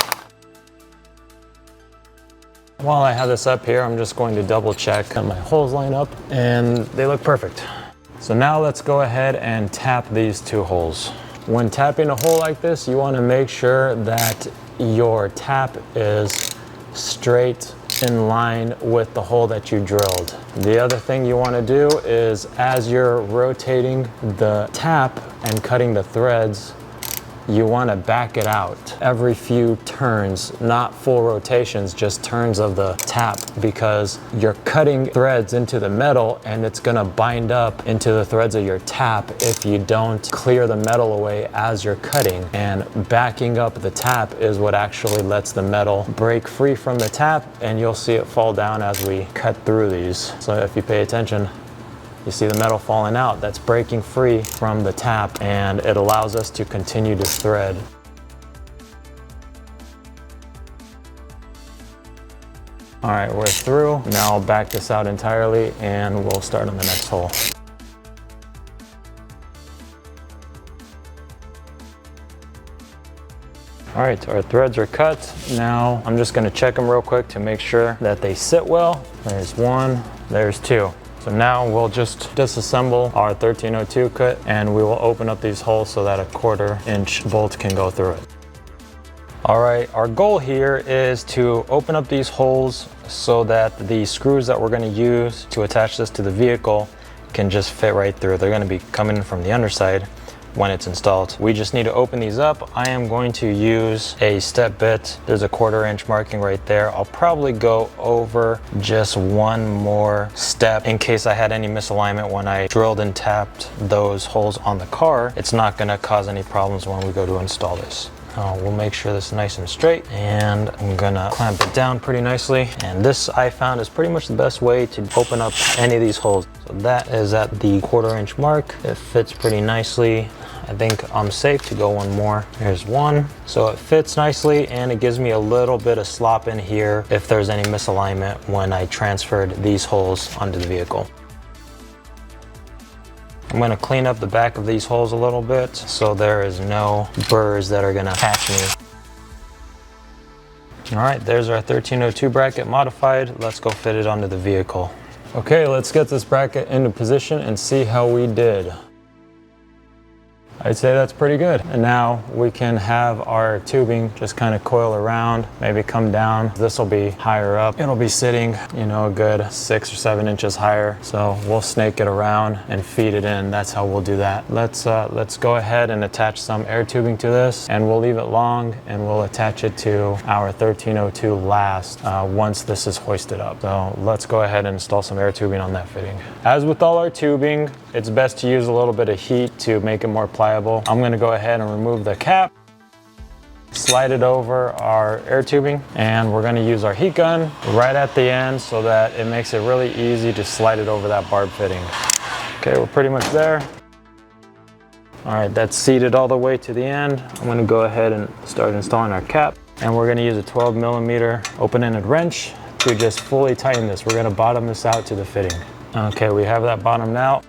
While I have this up here, I'm just going to double check that my holes line up and they look perfect. So now let's go ahead and tap these two holes. When tapping a hole like this, you want to make sure that your tap is straight in line with the hole that you drilled. The other thing you want to do is, as you're rotating the tap and cutting the threads, you want to back it out every few turns, not full rotations, just turns of the tap, because you're cutting threads into the metal and it's going to bind up into the threads of your tap if you don't clear the metal away as you're cutting. And backing up the tap is what actually lets the metal break free from the tap, and you'll see it fall down as we cut through these. So if you pay attention, you see the metal falling out. That's breaking free from the tap, and it allows us to continue to thread. All right, we're through. Now I'll back this out entirely and we'll start on the next hole. All right, so our threads are cut. Now I'm just gonna check them real quick to make sure that they sit well. There's one, there's two. So now we'll just disassemble our 1302 kit and we will open up these holes so that a 1/4-inch bolt can go through it. All right, our goal here is to open up these holes so that the screws that we're going to use to attach this to the vehicle can just fit right through. They're going to be coming in from the underside, when it's installed. We just need to open these up. I am going to use a step bit. There's a 1/4 inch marking right there. I'll probably go over just one more step in case I had any misalignment when I drilled and tapped those holes on the car. It's not gonna cause any problems when we go to install this. We'll make sure this is nice and straight, and I'm gonna clamp it down pretty nicely. And this I found is pretty much the best way to open up any of these holes. So that is at the 1/4 inch mark. It fits pretty nicely. I think I'm safe to go one more. Here's one. So it fits nicely, and it gives me a little bit of slop in here if there's any misalignment when I transferred these holes onto the vehicle. I'm gonna clean up the back of these holes a little bit so there is no burrs that are gonna catch me. All right, there's our 1302 bracket modified. Let's go fit it onto the vehicle. Okay, let's get this bracket into position and see how we did. I'd say that's pretty good. And now we can have our tubing just kind of coil around, maybe come down. This will be higher up. It'll be sitting, you know, a good 6 or 7 inches higher. So we'll snake it around and feed it in. That's how we'll do that. Let's go ahead and attach some air tubing to this, and we'll leave it long, and we'll attach it to our 1302 last once this is hoisted up. So let's go ahead and install some air tubing on that fitting. As with all our tubing, it's best to use a little bit of heat to make it more pliable. I'm going to go ahead and remove the cap, slide it over our air tubing, and we're going to use our heat gun right at the end so that it makes it really easy to slide it over that barb fitting. Okay, we're pretty much there. All right, that's seated all the way to the end. I'm going to go ahead and start installing our cap, and we're going to use a 12mm open-ended wrench to just fully tighten this. We're going to bottom this out to the fitting. Okay, we have that bottomed out.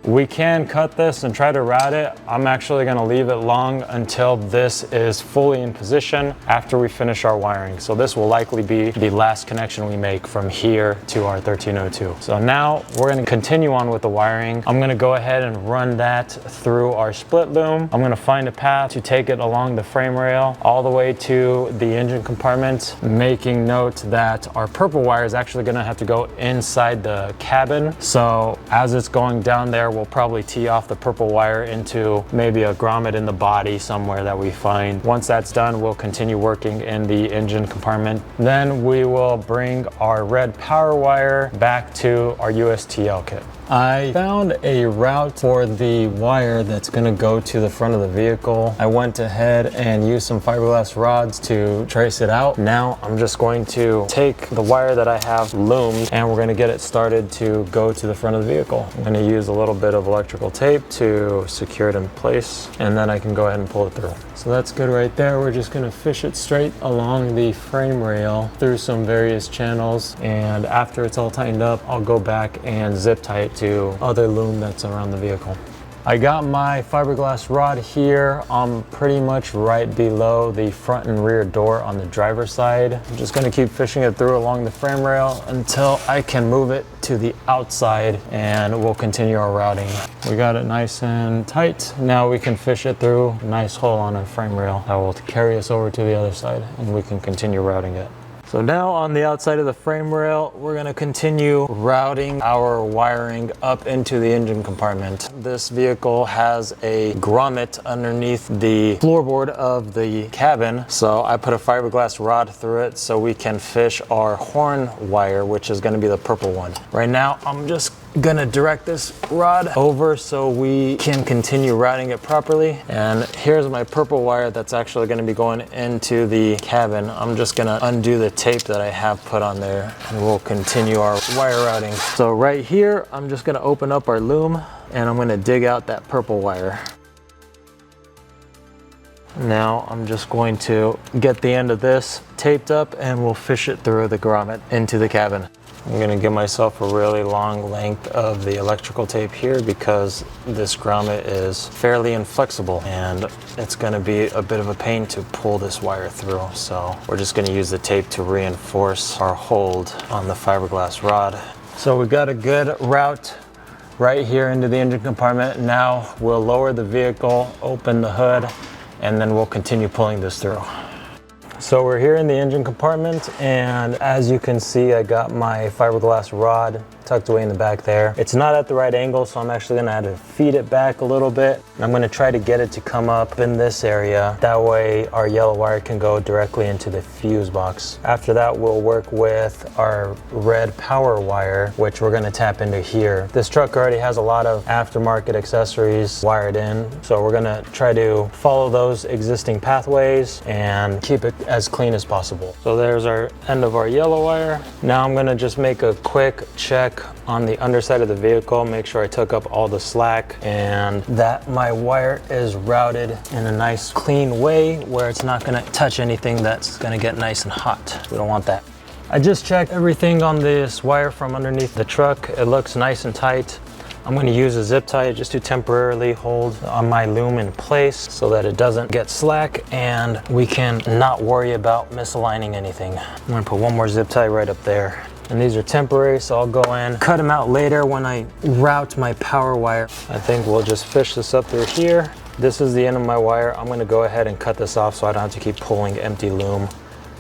We can cut this and try to route it. I'm actually gonna leave it long until this is fully in position after we finish our wiring. So this will likely be the last connection we make from here to our 1302. So now we're gonna continue on with the wiring. I'm gonna go ahead and run that through our split loom. I'm gonna find a path to take it along the frame rail all the way to the engine compartment, making note that our purple wire is actually gonna have to go inside the cabin. So as it's going down there, we'll probably tee off the purple wire into maybe a grommet in the body somewhere that we find. Once that's done, we'll continue working in the engine compartment. Then we will bring our red power wire back to our USTL kit. I found a route for the wire that's gonna go to the front of the vehicle. I went ahead and used some fiberglass rods to trace it out. Now I'm just going to take the wire that I have loomed, and we're gonna get it started to go to the front of the vehicle. I'm gonna use a little bit of electrical tape to secure it in place, and then I can go ahead and pull it through. So that's good right there. We're just gonna fish it straight along the frame rail through some various channels, and after it's all tightened up, I'll go back and zip tie it to other loom that's around the vehicle. I got my fiberglass rod here. I'm pretty much right below the front and rear door on the driver's side. I'm just gonna keep fishing it through along the frame rail until I can move it to the outside, and we'll continue our routing. We got it nice and tight. Now we can fish it through a nice hole on our frame rail that will carry us over to the other side, and we can continue routing it. So now on the outside of the frame rail, we're gonna continue routing our wiring up into the engine compartment. This vehicle has a grommet underneath the floorboard of the cabin. So I put a fiberglass rod through it so we can fish our horn wire, which is gonna be the purple one. Right now, I'm just gonna direct this rod over so we can continue routing it properly. And here's my purple wire that's actually gonna be going into the cabin. I'm just gonna undo the tape that I have put on there, and we'll continue our wire routing. So right here, I'm just gonna open up our loom, and I'm gonna dig out that purple wire. Now I'm just going to get the end of this taped up, and we'll fish it through the grommet into the cabin. I'm gonna give myself a really long length of the electrical tape here because this grommet is fairly inflexible, and it's gonna be a bit of a pain to pull this wire through. So we're just gonna use the tape to reinforce our hold on the fiberglass rod. So we've got a good route right here into the engine compartment. Now we'll lower the vehicle, open the hood, and then we'll continue pulling this through. So we're here in the engine compartment, and as you can see, I got my fiberglass rod tucked away in the back there. It's not at the right angle, so I'm actually gonna have to feed it back a little bit. I'm gonna try to get it to come up in this area. That way our yellow wire can go directly into the fuse box. After that, we'll work with our red power wire, which we're gonna tap into here. This truck already has a lot of aftermarket accessories wired in, so we're gonna try to follow those existing pathways and keep it as clean as possible. So there's our end of our yellow wire. Now I'm gonna just make a quick check on the underside of the vehicle, make sure I took up all the slack and that my wire is routed in a nice clean way where it's not gonna touch anything that's gonna get nice and hot. We don't want that. I just checked everything on this wire from underneath the truck. It looks nice and tight. I'm going to use a zip tie just to temporarily hold on my loom in place so that it doesn't get slack and we can not worry about misaligning anything. I'm going to put one more zip tie right up there. And these are temporary, so I'll go in, cut them out later when I route my power wire. I think we'll just fish this up through here. This is the end of my wire. I'm going to go ahead and cut this off so I don't have to keep pulling empty loom.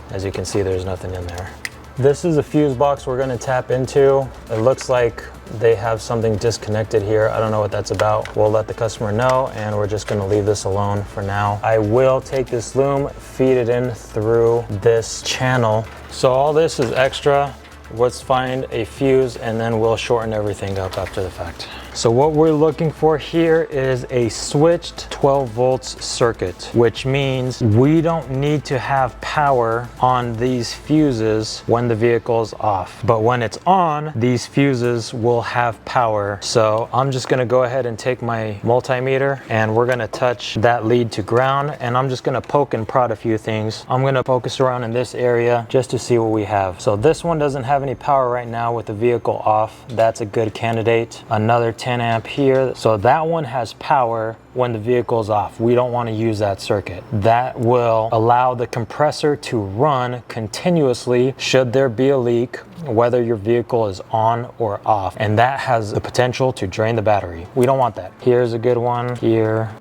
As you can see, there's nothing in there. This is a fuse box we're going to tap into. It looks like they have something disconnected here. I don't know what that's about. We'll let the customer know and we're just going to leave this alone for now. I will take this loom, feed it in through this channel. So all this is extra. Let's find a fuse and then we'll shorten everything up after the fact. So what we're looking for here is a switched 12 volts circuit, which means we don't need to have power on these fuses when the vehicle is off. But when it's on, these fuses will have power. So I'm just gonna go ahead and take my multimeter and we're gonna touch that lead to ground and I'm just gonna poke and prod a few things. I'm gonna focus around in this area just to see what we have. So this one doesn't have any power right now with the vehicle off. That's a good candidate. Another 10 amp here. So that one has power when the vehicle is off. We don't want to use that circuit. That will allow the compressor to run continuously should there be a leak, whether your vehicle is on or off. And that has the potential to drain the battery. We don't want that. Here's a good one here.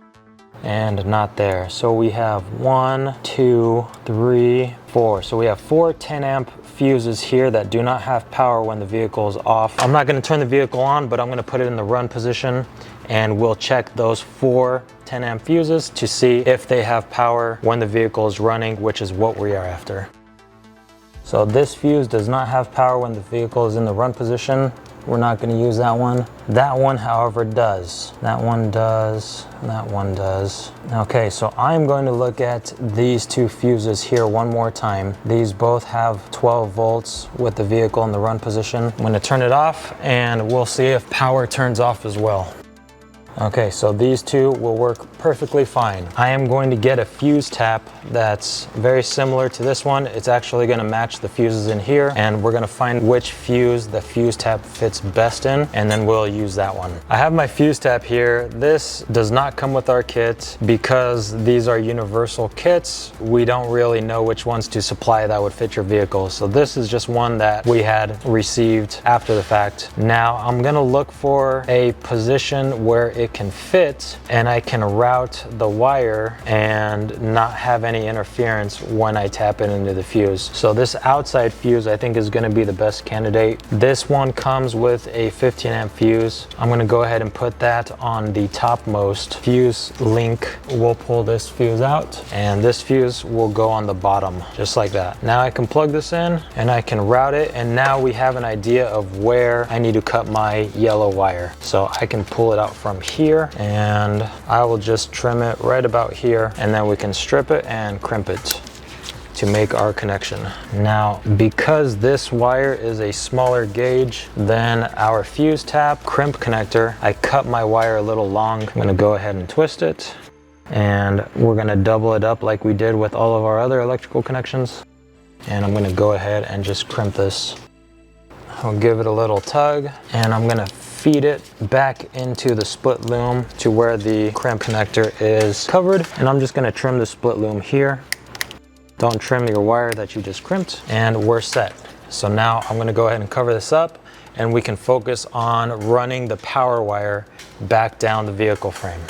And not there. So we have 1, 2, 3, 4. So we have 4 10 amp fuses here that do not have power when the vehicle is off. I'm not going to turn the vehicle on, but I'm going to put it in the run position and we'll check those 4 10 amp fuses to see if they have power when the vehicle is running, which is what we are after. So this fuse does not have power when the vehicle is in the run position. We're not going to use that one. That one, however, does. That one does. That one does. Okay, so I'm going to look at these 2 fuses here one more time. These both have 12 volts with the vehicle in the run position. I'm going to turn it off and we'll see if power turns off as well. Okay, so these 2 will work perfectly fine. I am going to get a fuse tap that's very similar to this one. It's actually going to match the fuses in here and we're going to find which fuse the fuse tap fits best in and then we'll use that one. I have my fuse tap here. This does not come with our kit because these are universal kits. We don't really know which ones to supply that would fit your vehicle. So this is just one that we had received after the fact. Now I'm going to look for a position where it can fit and I can route the wire and not have any interference when I tap it into the fuse. So this outside fuse I think is going to be the best candidate. This one comes with a 15 amp fuse. I'm going to go ahead and put that on the topmost fuse link. We'll pull this fuse out and this fuse will go on the bottom just like that. Now I can plug this in and I can route it and now we have an idea of where I need to cut my yellow wire. So I can pull it out from here and I will just trim it right about here and then we can strip it and crimp it to make our connection. Now, because this wire is a smaller gauge than our fuse tap crimp connector, I cut my wire a little long. I'm gonna go ahead and twist it and we're gonna double it up like we did with all of our other electrical connections. And I'm gonna go ahead and just crimp this. I'll give it a little tug and I'm gonna feed it back into the split loom to where the crimp connector is covered. And I'm just gonna trim the split loom here. Don't trim your wire that you just crimped and we're set. So now I'm gonna go ahead and cover this up and we can focus on running the power wire back down the vehicle frame.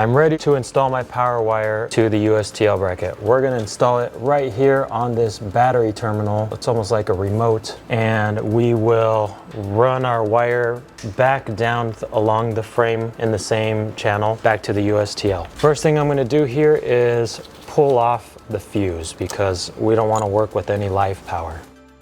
I'm ready to install my power wire to the USTL bracket. We're gonna install it right here on this battery terminal. It's almost like a remote, and we will run our wire back down along the frame in the same channel back to the USTL. First thing I'm gonna do here is pull off the fuse because we don't wanna work with any live power.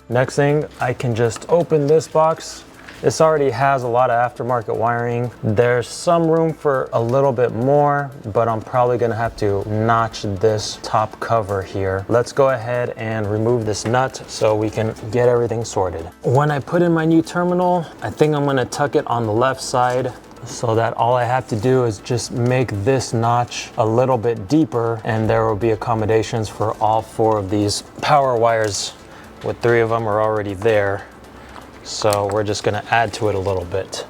Next thing, I can just open this box. This already has a lot of aftermarket wiring. There's some room for a little bit more, but I'm probably gonna have to notch this top cover here. Let's go ahead and remove this nut so we can get everything sorted. When I put in my new terminal, I think I'm gonna tuck it on the left side so that all I have to do is just make this notch a little bit deeper, and there will be accommodations for all 4 of these power wires. With 3 of them are already there. So we're just gonna add to it a little bit.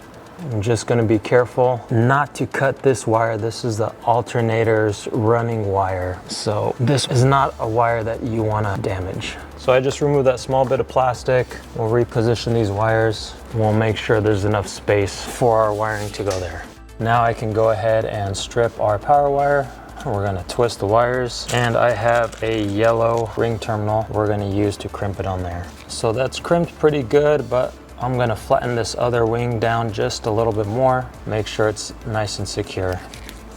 I'm just gonna be careful not to cut this wire. This is the alternator's running wire. So this is not a wire that you wanna damage. So I just removed that small bit of plastic. We'll reposition these wires. We'll make sure there's enough space for our wiring to go there. Now I can go ahead and strip our power wire. We're gonna twist the wires, and I have a yellow ring terminal we're gonna use to crimp it on there. So that's crimped pretty good, but I'm gonna flatten this other wing down just a little bit more, make sure it's nice and secure.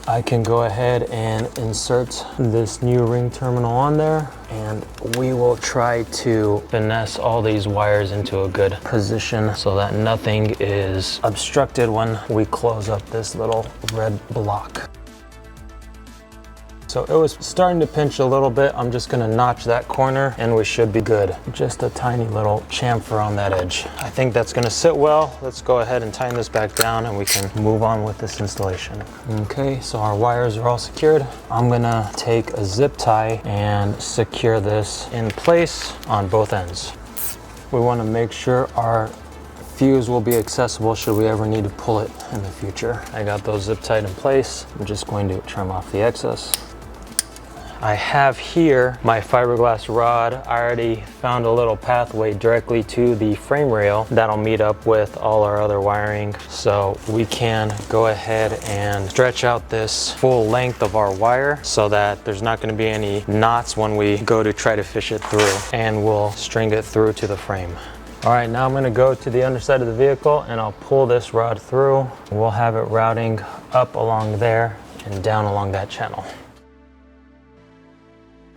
I can go ahead and insert this new ring terminal on there, and we will try to finesse all these wires into a good position so that nothing is obstructed when we close up this little red block. So it was starting to pinch a little bit. I'm just gonna notch that corner and we should be good. Just a tiny little chamfer on that edge. I think that's gonna sit well. Let's go ahead and tighten this back down and we can move on with this installation. Okay, so our wires are all secured. I'm gonna take a zip tie and secure this in place on both ends. We wanna make sure our fuse will be accessible should we ever need to pull it in the future. I got those zip tied in place. I'm just going to trim off the excess. I have here my fiberglass rod. I already found a little pathway directly to the frame rail that'll meet up with all our other wiring. So we can go ahead and stretch out this full length of our wire so that there's not gonna be any knots when we go to try to fish it through, and we'll string it through to the frame. All right, now I'm gonna go to the underside of the vehicle and I'll pull this rod through. We'll have it routing up along there and down along that channel.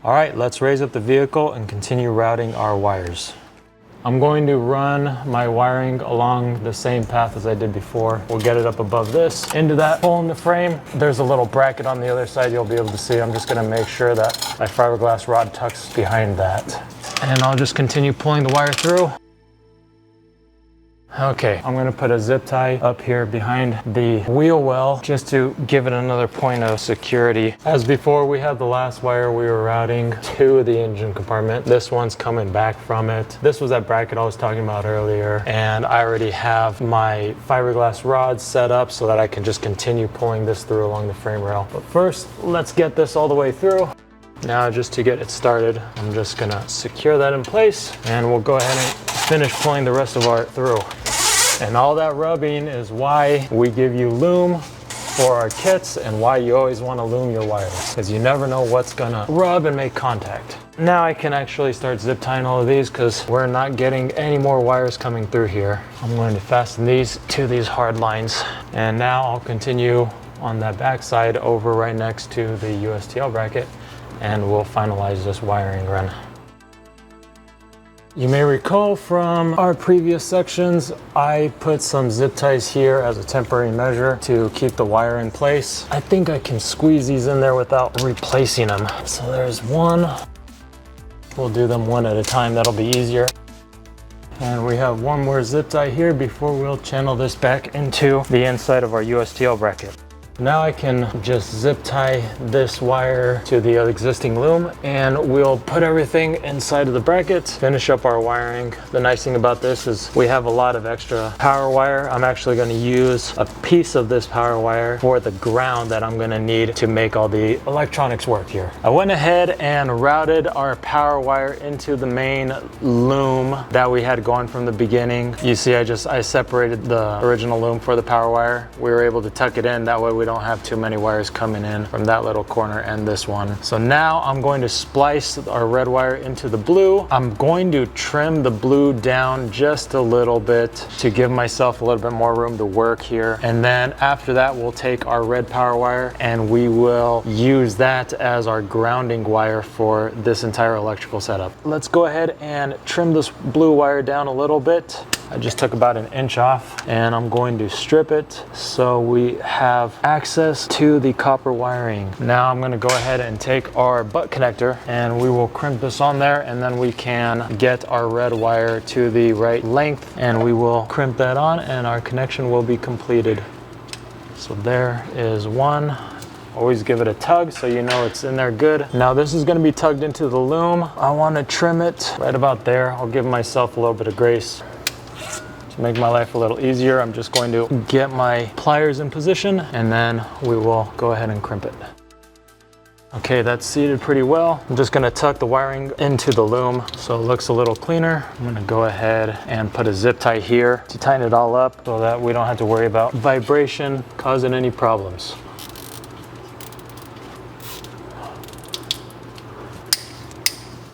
All right, let's raise up the vehicle and continue routing our wires. I'm going to run my wiring along the same path as I did before. We'll get it up above this, into that hole in the frame. There's a little bracket on the other side you'll be able to see. I'm just gonna make sure that my fiberglass rod tucks behind that. And I'll just continue pulling the wire through. Okay, I'm gonna put a zip tie up here behind the wheel well just to give it another point of security. As before, we had the last wire we were routing to the engine compartment. This one's coming back from it. This was that bracket I was talking about earlier, and I already have my fiberglass rod set up so that I can just continue pulling this through along the frame rail. But first, let's get this all the way through. Now, just to get it started, I'm just gonna secure that in place, and we'll go ahead and finish pulling the rest of our through. And all that rubbing is why we give you loom for our kits and why you always want to loom your wires, because you never know what's gonna rub and make contact. Now I can actually start zip tying all of these because we're not getting any more wires coming through here. I'm going to fasten these to these hard lines. And now I'll continue on that back side over right next to the USTL bracket, and we'll finalize this wiring run. You may recall from our previous sections, I put some zip ties here as a temporary measure to keep the wire in place. I think I can squeeze these in there without replacing them. So there's one. We'll do them one at a time, that'll be easier. And we have one more zip tie here before we'll channel this back into the inside of our USTL bracket. Now I can just zip tie this wire to the existing loom, and we'll put everything inside of the bracket, finish up our wiring. The nice thing about this is we have a lot of extra power wire. I'm actually going to use a piece of this power wire for the ground that I'm going to need to make all the electronics work here. I went ahead and routed our power wire into the main loom that we had going from the beginning. You see I separated the original loom for the power wire. We were able to tuck it in, that way we we don't have too many wires coming in from that little corner and this one. So now I'm going to splice our red wire into the blue. I'm going to trim the blue down just a little bit to give myself a little bit more room to work here. And then after that, we'll take our red power wire and we will use that as our grounding wire for this entire electrical setup. Let's go ahead and trim this blue wire down a little bit. I just took about an inch off and I'm going to strip it so we have access to the copper wiring. Now I'm going to go ahead and take our butt connector and we will crimp this on there, and then we can get our red wire to the right length and we will crimp that on and our connection will be completed. So there is one. Always give it a tug so you know it's in there good. Now this is going to be tugged into the loom. I want to trim it right about there. I'll give myself a little bit of grace. To make my life a little easier, I'm just going to get my pliers in position and then we will go ahead and crimp it. Okay, that's seated pretty well. I'm just gonna tuck the wiring into the loom so it looks a little cleaner. I'm gonna go ahead and put a zip tie here to tighten it all up so that we don't have to worry about vibration causing any problems.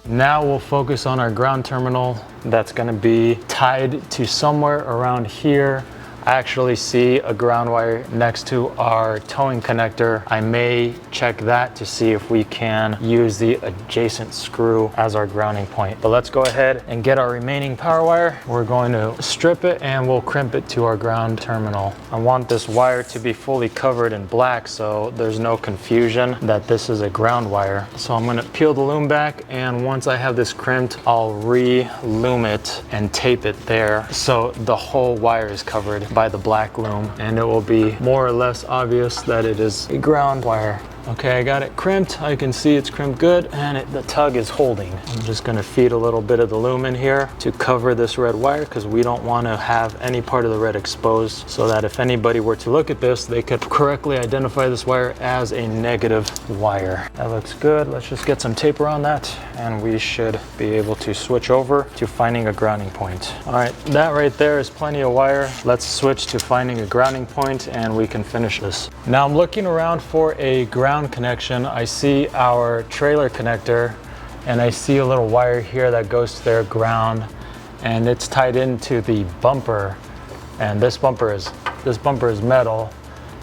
Now we'll focus on our ground terminal that's going to be tied to somewhere around here. I actually see a ground wire next to our towing connector. I may check that to see if we can use the adjacent screw as our grounding point. But let's go ahead and get our remaining power wire. We're going to strip it and we'll crimp it to our ground terminal. I want this wire to be fully covered in black so there's no confusion that this is a ground wire. So I'm going to peel the loom back, and once I have this crimped, I'll re-loom it and tape it there so the whole wire is covered by the black loom, and it will be more or less obvious that it is a ground wire. Okay, I got it crimped. I can see it's crimped good, and the tug is holding. I'm just gonna feed a little bit of the loom in here to cover this red wire because we don't want to have any part of the red exposed, so that if anybody were to look at this, they could correctly identify this wire as a negative wire. That looks good. Let's just get some tape around that and we should be able to switch over to finding a grounding point. All right, that right there is plenty of wire. Let's switch to finding a grounding point and we can finish this. Now I'm looking around for a ground connection. I see our trailer connector and I see a little wire here that goes to their ground, and it's tied into the bumper, and this bumper is metal.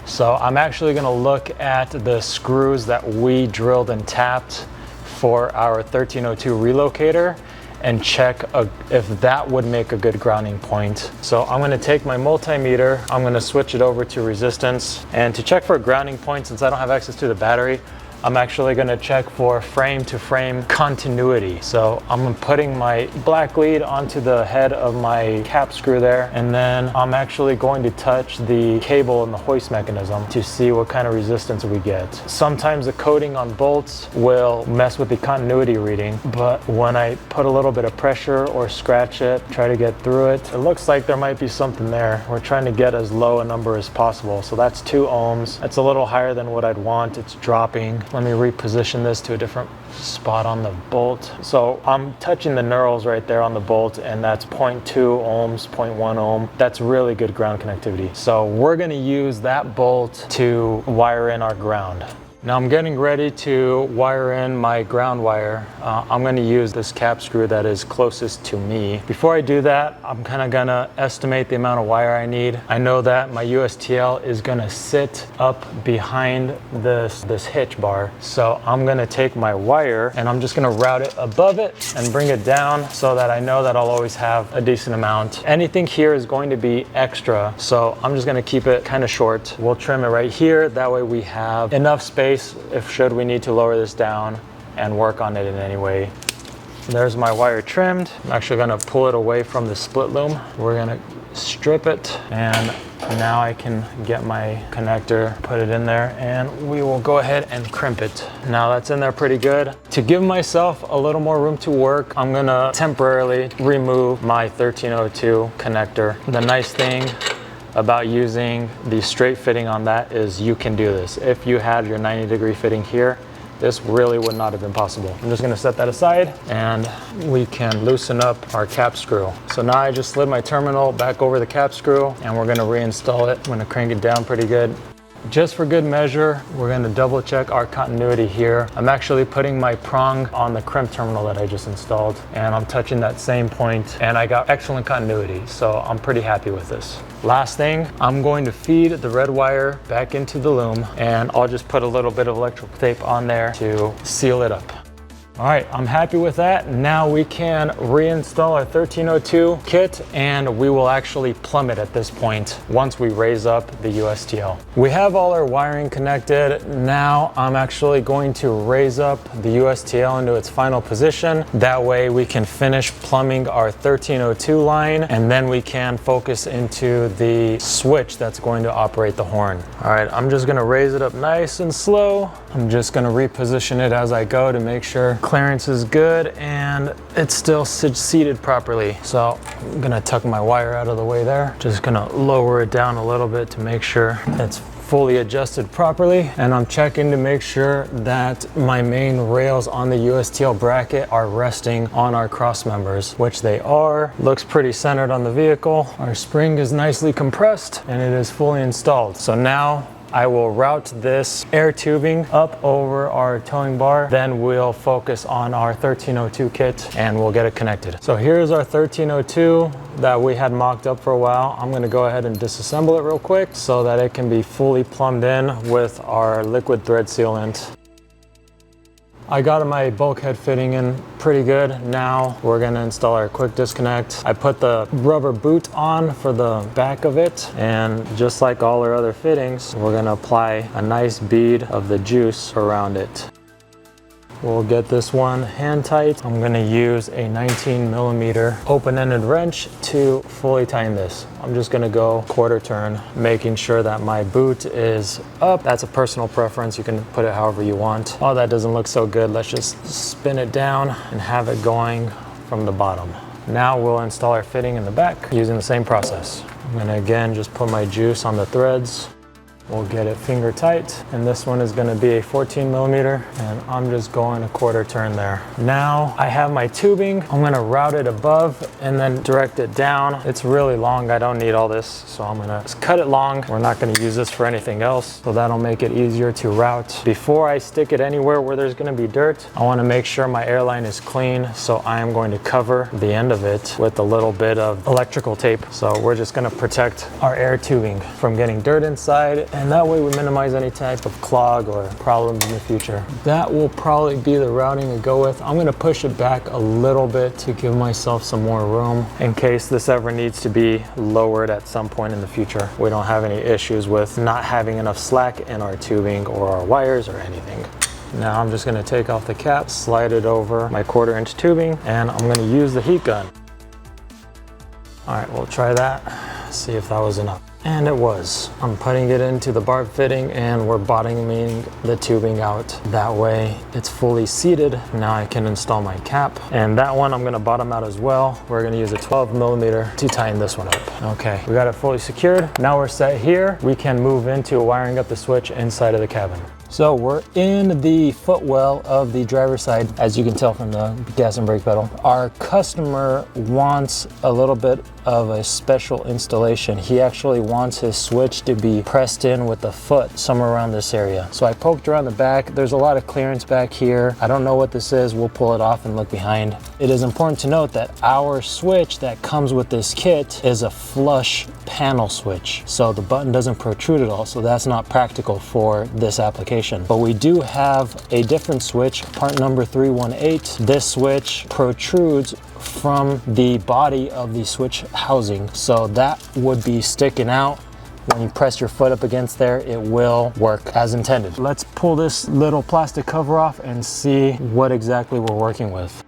So I'm actually going to look at the screws that we drilled and tapped for our 1302 relocator and check if that would make a good grounding point. So I'm going to take my multimeter, I'm going to switch it over to resistance, and to check for a grounding point, since I don't have access to the battery, I'm actually going to check for frame to frame continuity. So I'm putting my black lead onto the head of my cap screw there, and then I'm actually going to touch the cable in the hoist mechanism to see what kind of resistance we get. Sometimes the coating on bolts will mess with the continuity reading, but when I put a little bit of pressure or scratch it, try to get through it, it looks like there might be something there. We're trying to get as low a number as possible. So that's 2 ohms. That's a little higher than what I'd want. It's dropping. Let me reposition this to a different spot on the bolt. So I'm touching the knurls right there on the bolt, and that's 0.2 ohms, 0.1 ohm. That's really good ground connectivity. So we're going to use that bolt to wire in our ground. Now I'm getting ready to wire in my ground wire. I'm going to use this cap screw that is closest to me. Before I do that, I'm kind of going to estimate the amount of wire I need. I know that my USTL is going to sit up behind this hitch bar. So I'm going to take my wire and I'm just going to route it above it and bring it down so that I know that I'll always have a decent amount. Anything here is going to be extra, so I'm just going to keep it kind of short. We'll trim it right here. That way we have enough space if should we need to lower this down and work on it in any way. There's my wire trimmed. I'm actually going to pull it away from the split loom. We're going to strip it, and now I can get my connector, put it in there, and we will go ahead and crimp it. Now that's in there pretty good. To give myself a little more room to work, I'm going to temporarily remove my 1302 connector. The nice thing about using the straight fitting on that is you can do this. If you had your 90-degree fitting here, this really would not have been possible. I'm just going to set that aside and we can loosen up our cap screw. So now I just slid my terminal back over the cap screw and we're going to reinstall it. I'm going to crank it down pretty good. Just for good measure, we're gonna double check our continuity here. I'm actually putting my prong on the crimp terminal that I just installed, and I'm touching that same point, and I got excellent continuity, so I'm pretty happy with this. Last thing, I'm going to feed the red wire back into the loom, and I'll just put a little bit of electrical tape on there to seal it up. All right, I'm happy with that. Now we can reinstall our 1302 kit, and we will actually plumb it at this point once we raise up the USTL. We have all our wiring connected. Now I'm actually going to raise up the USTL into its final position. That way we can finish plumbing our 1302 line, and then we can focus into the switch that's going to operate the horn. All right, I'm just gonna raise it up nice and slow. I'm just gonna reposition it as I go to make sure clearance is good and it's still seated properly. So I'm gonna tuck my wire out of the way there. Just gonna lower it down a little bit to make sure it's fully adjusted properly. And I'm checking to make sure that my main rails on the USTL bracket are resting on our cross members, which they are. Looks pretty centered on the vehicle. Our spring is nicely compressed and it is fully installed. So now I will route this air tubing up over our towing bar. Then we'll focus on our 1302 kit and we'll get it connected. So here's our 1302 that we had mocked up for a while. I'm gonna go ahead and disassemble it real quick so that it can be fully plumbed in with our liquid thread sealant. I got my bulkhead fitting in pretty good. Now we're gonna install our quick disconnect. I put the rubber boot on for the back of it, and just like all our other fittings, we're gonna apply a nice bead of the juice around it. We'll get this one hand tight. I'm gonna use a 19mm open-ended wrench to fully tighten this. I'm just gonna go quarter turn, making sure that my boot is up. That's a personal preference. You can put it however you want. Oh, that doesn't look so good. Let's just spin it down and have it going from the bottom. Now we'll install our fitting in the back using the same process. I'm gonna again just put my juice on the threads. We'll get it finger tight, and this one is gonna be a 14mm, and I'm just going a quarter turn there. Now I have my tubing. I'm gonna route it above and then direct it down. It's really long, I don't need all this, so I'm gonna just cut it long. We're not gonna use this for anything else, so that'll make it easier to route. Before I stick it anywhere where there's gonna be dirt, I wanna make sure my airline is clean, so I am going to cover the end of it with a little bit of electrical tape. So we're just gonna protect our air tubing from getting dirt inside, and that way we minimize any type of clog or problems in the future. That will probably be the routing to go with. I'm gonna push it back a little bit to give myself some more room in case this ever needs to be lowered at some point in the future. We don't have any issues with not having enough slack in our tubing or our wires or anything. Now I'm just gonna take off the cap, slide it over my 1/4-inch tubing, and I'm gonna use the heat gun. All right, we'll try that, see if that was enough. And it was. I'm putting it into the barb fitting and we're bottoming the tubing out. That way it's fully seated. Now I can install my cap. And that one I'm gonna bottom out as well. We're gonna use a 12mm to tighten this one up. Okay, we got it fully secured. Now we're set here. We can move into wiring up the switch inside of the cabin. So we're in the footwell of the driver's side, as you can tell from the gas and brake pedal. Our customer wants a little bit of a special installation. He actually wants his switch to be pressed in with the foot somewhere around this area. So I poked around the back. There's a lot of clearance back here. I don't know what this is. We'll pull it off and look behind. It is important to note that our switch that comes with this kit is a flush panel switch. So the button doesn't protrude at all. So that's not practical for this application. But we do have a different switch, part number 318. This switch protrudes from the body of the switch housing. So that would be sticking out. When you press your foot up against there, it will work as intended. Let's pull this little plastic cover off and see what exactly we're working with.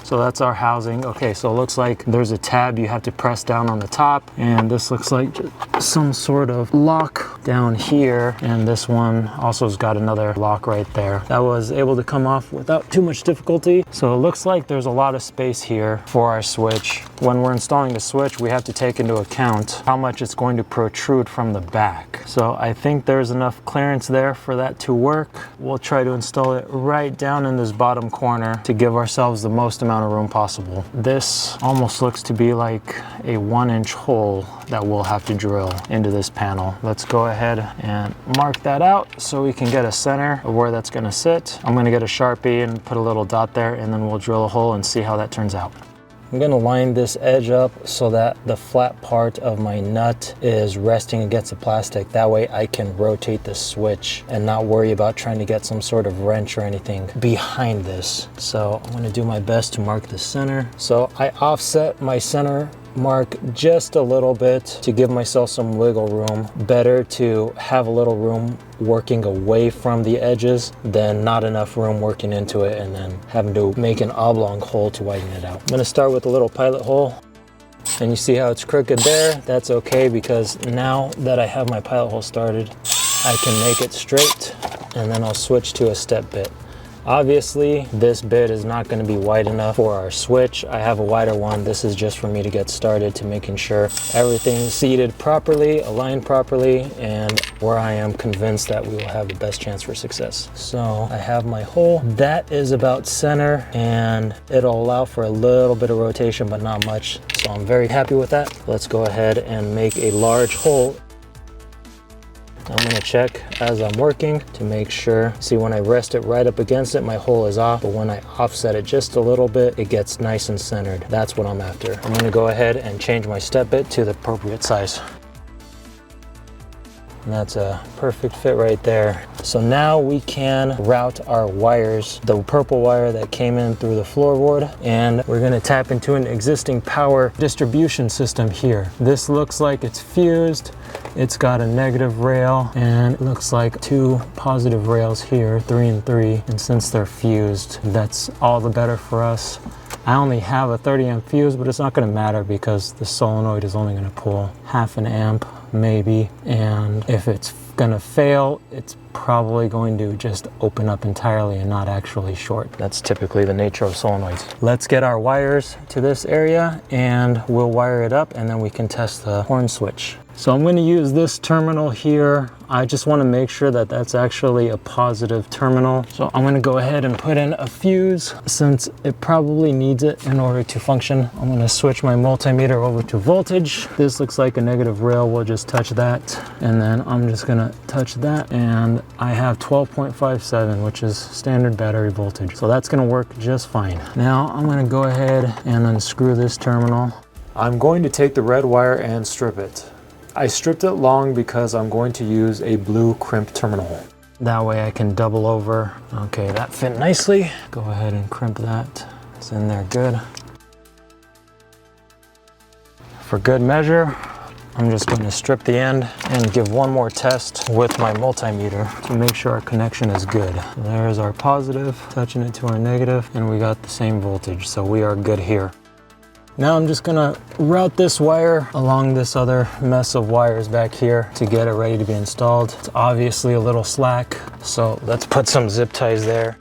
So that's our housing. Okay, so it looks like there's a tab you have to press down on the top, and this looks like some sort of lock down here, and this one also has got another lock right there. That was able to come off without too much difficulty. So it looks like there's a lot of space here for our switch. When we're installing the switch, we have to take into account how much it's going to protrude from the back. So I think there's enough clearance there for that to work. We'll try to install it right down in this bottom corner to give ourselves the most amount amount of room possible. This almost looks to be like a 1-inch hole that we'll have to drill into this panel. Let's go ahead and mark that out so we can get a center of where that's gonna sit. I'm gonna get a Sharpie and put a little dot there, and then we'll drill a hole and see how that turns out. I'm gonna line this edge up so that the flat part of my nut is resting against the plastic. That way I can rotate the switch and not worry about trying to get some sort of wrench or anything behind this. So I'm gonna do my best to mark the center. So I offset my center mark just a little bit to give myself some wiggle room. Better to have a little room working away from the edges than not enough room working into it and then having to make an oblong hole to widen it out. I'm gonna start with a little pilot hole. And you see how it's crooked there? That's okay, because now that I have my pilot hole started, I can make it straight, and then I'll switch to a step bit. Obviously, this bit is not going to be wide enough for our switch. I have a wider one. This is just for me to get started, to making sure everything's seated properly, aligned properly, and where I am convinced that we will have the best chance for success. So I have my hole. That is about center, and it'll allow for a little bit of rotation, but not much. So I'm very happy with that. Let's go ahead and make a large hole. I'm gonna check as I'm working to make sure. See, when I rest it right up against it, my hole is off, but when I offset it just a little bit, it gets nice and centered. That's what I'm after. I'm gonna go ahead and change my step bit to the appropriate size. And that's a perfect fit right there. So now we can route our wires, the purple wire that came in through the floorboard, and we're gonna tap into an existing power distribution system here. This looks like it's fused. It's got a negative rail, and it looks like 2 positive rails here, 3 and 3. And since they're fused, that's all the better for us. I only have a 30 amp fuse, but it's not gonna matter because the solenoid is only gonna pull 0.5 amp maybe. And if it's gonna fail, it's probably going to just open up entirely and not actually short. That's typically the nature of solenoids. Let's get our wires to this area and we'll wire it up, and then we can test the horn switch. So I'm going to use this terminal here. I just want to make sure that that's actually a positive terminal. So I'm going to go ahead and put in a fuse since it probably needs it in order to function. I'm going to switch my multimeter over to voltage. This looks like a negative rail. We'll just touch that. And then I'm just going to touch that. And I have 12.57, which is standard battery voltage. So that's going to work just fine. Now I'm going to go ahead and unscrew this terminal. I'm going to take the red wire and strip it. I stripped it long because I'm going to use a blue crimp terminal. That way I can double over. Okay, that fit nicely. Go ahead and crimp that. It's in there good. For good measure, I'm just going to strip the end and give one more test with my multimeter to make sure our connection is good. There's our positive, touching it to our negative, and we got the same voltage, so we are good here. Now I'm just gonna route this wire along this other mess of wires back here to get it ready to be installed. It's obviously a little slack, so let's put some zip ties there.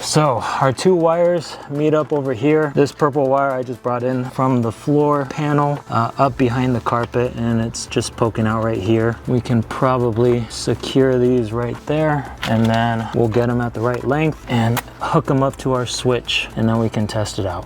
So our 2 wires meet up over here. This purple wire I just brought in from the floor panel up behind the carpet, and it's just poking out right here. We can probably secure these right there, and then we'll get them at the right length and hook them up to our switch, and then we can test it out.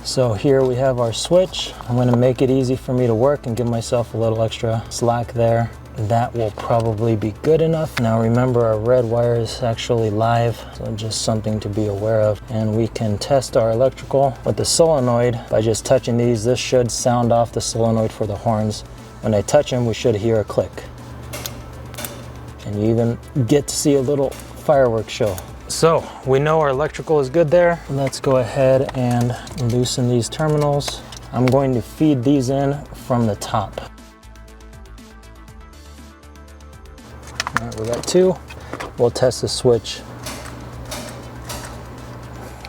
So here we have our switch. I'm going to make it easy for me to work and give myself a little extra slack there. That will probably be good enough. Now remember, our red wire is actually live, so just something to be aware of. And we can test our electrical with the solenoid by just touching these. This should sound off the solenoid for the horns. When I touch them, we should hear a click. And you even get to see a little fireworks show. So we know our electrical is good there. Let's go ahead and loosen these terminals. I'm going to feed these in from the top. All right, we got 2. We'll test the switch.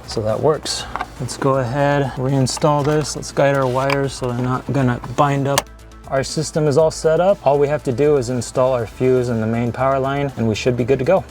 So that works. Let's go ahead, reinstall this. Let's guide our wires so they're not gonna bind up. Our system is all set up. All we have to do is install our fuse in the main power line, and we should be good to go.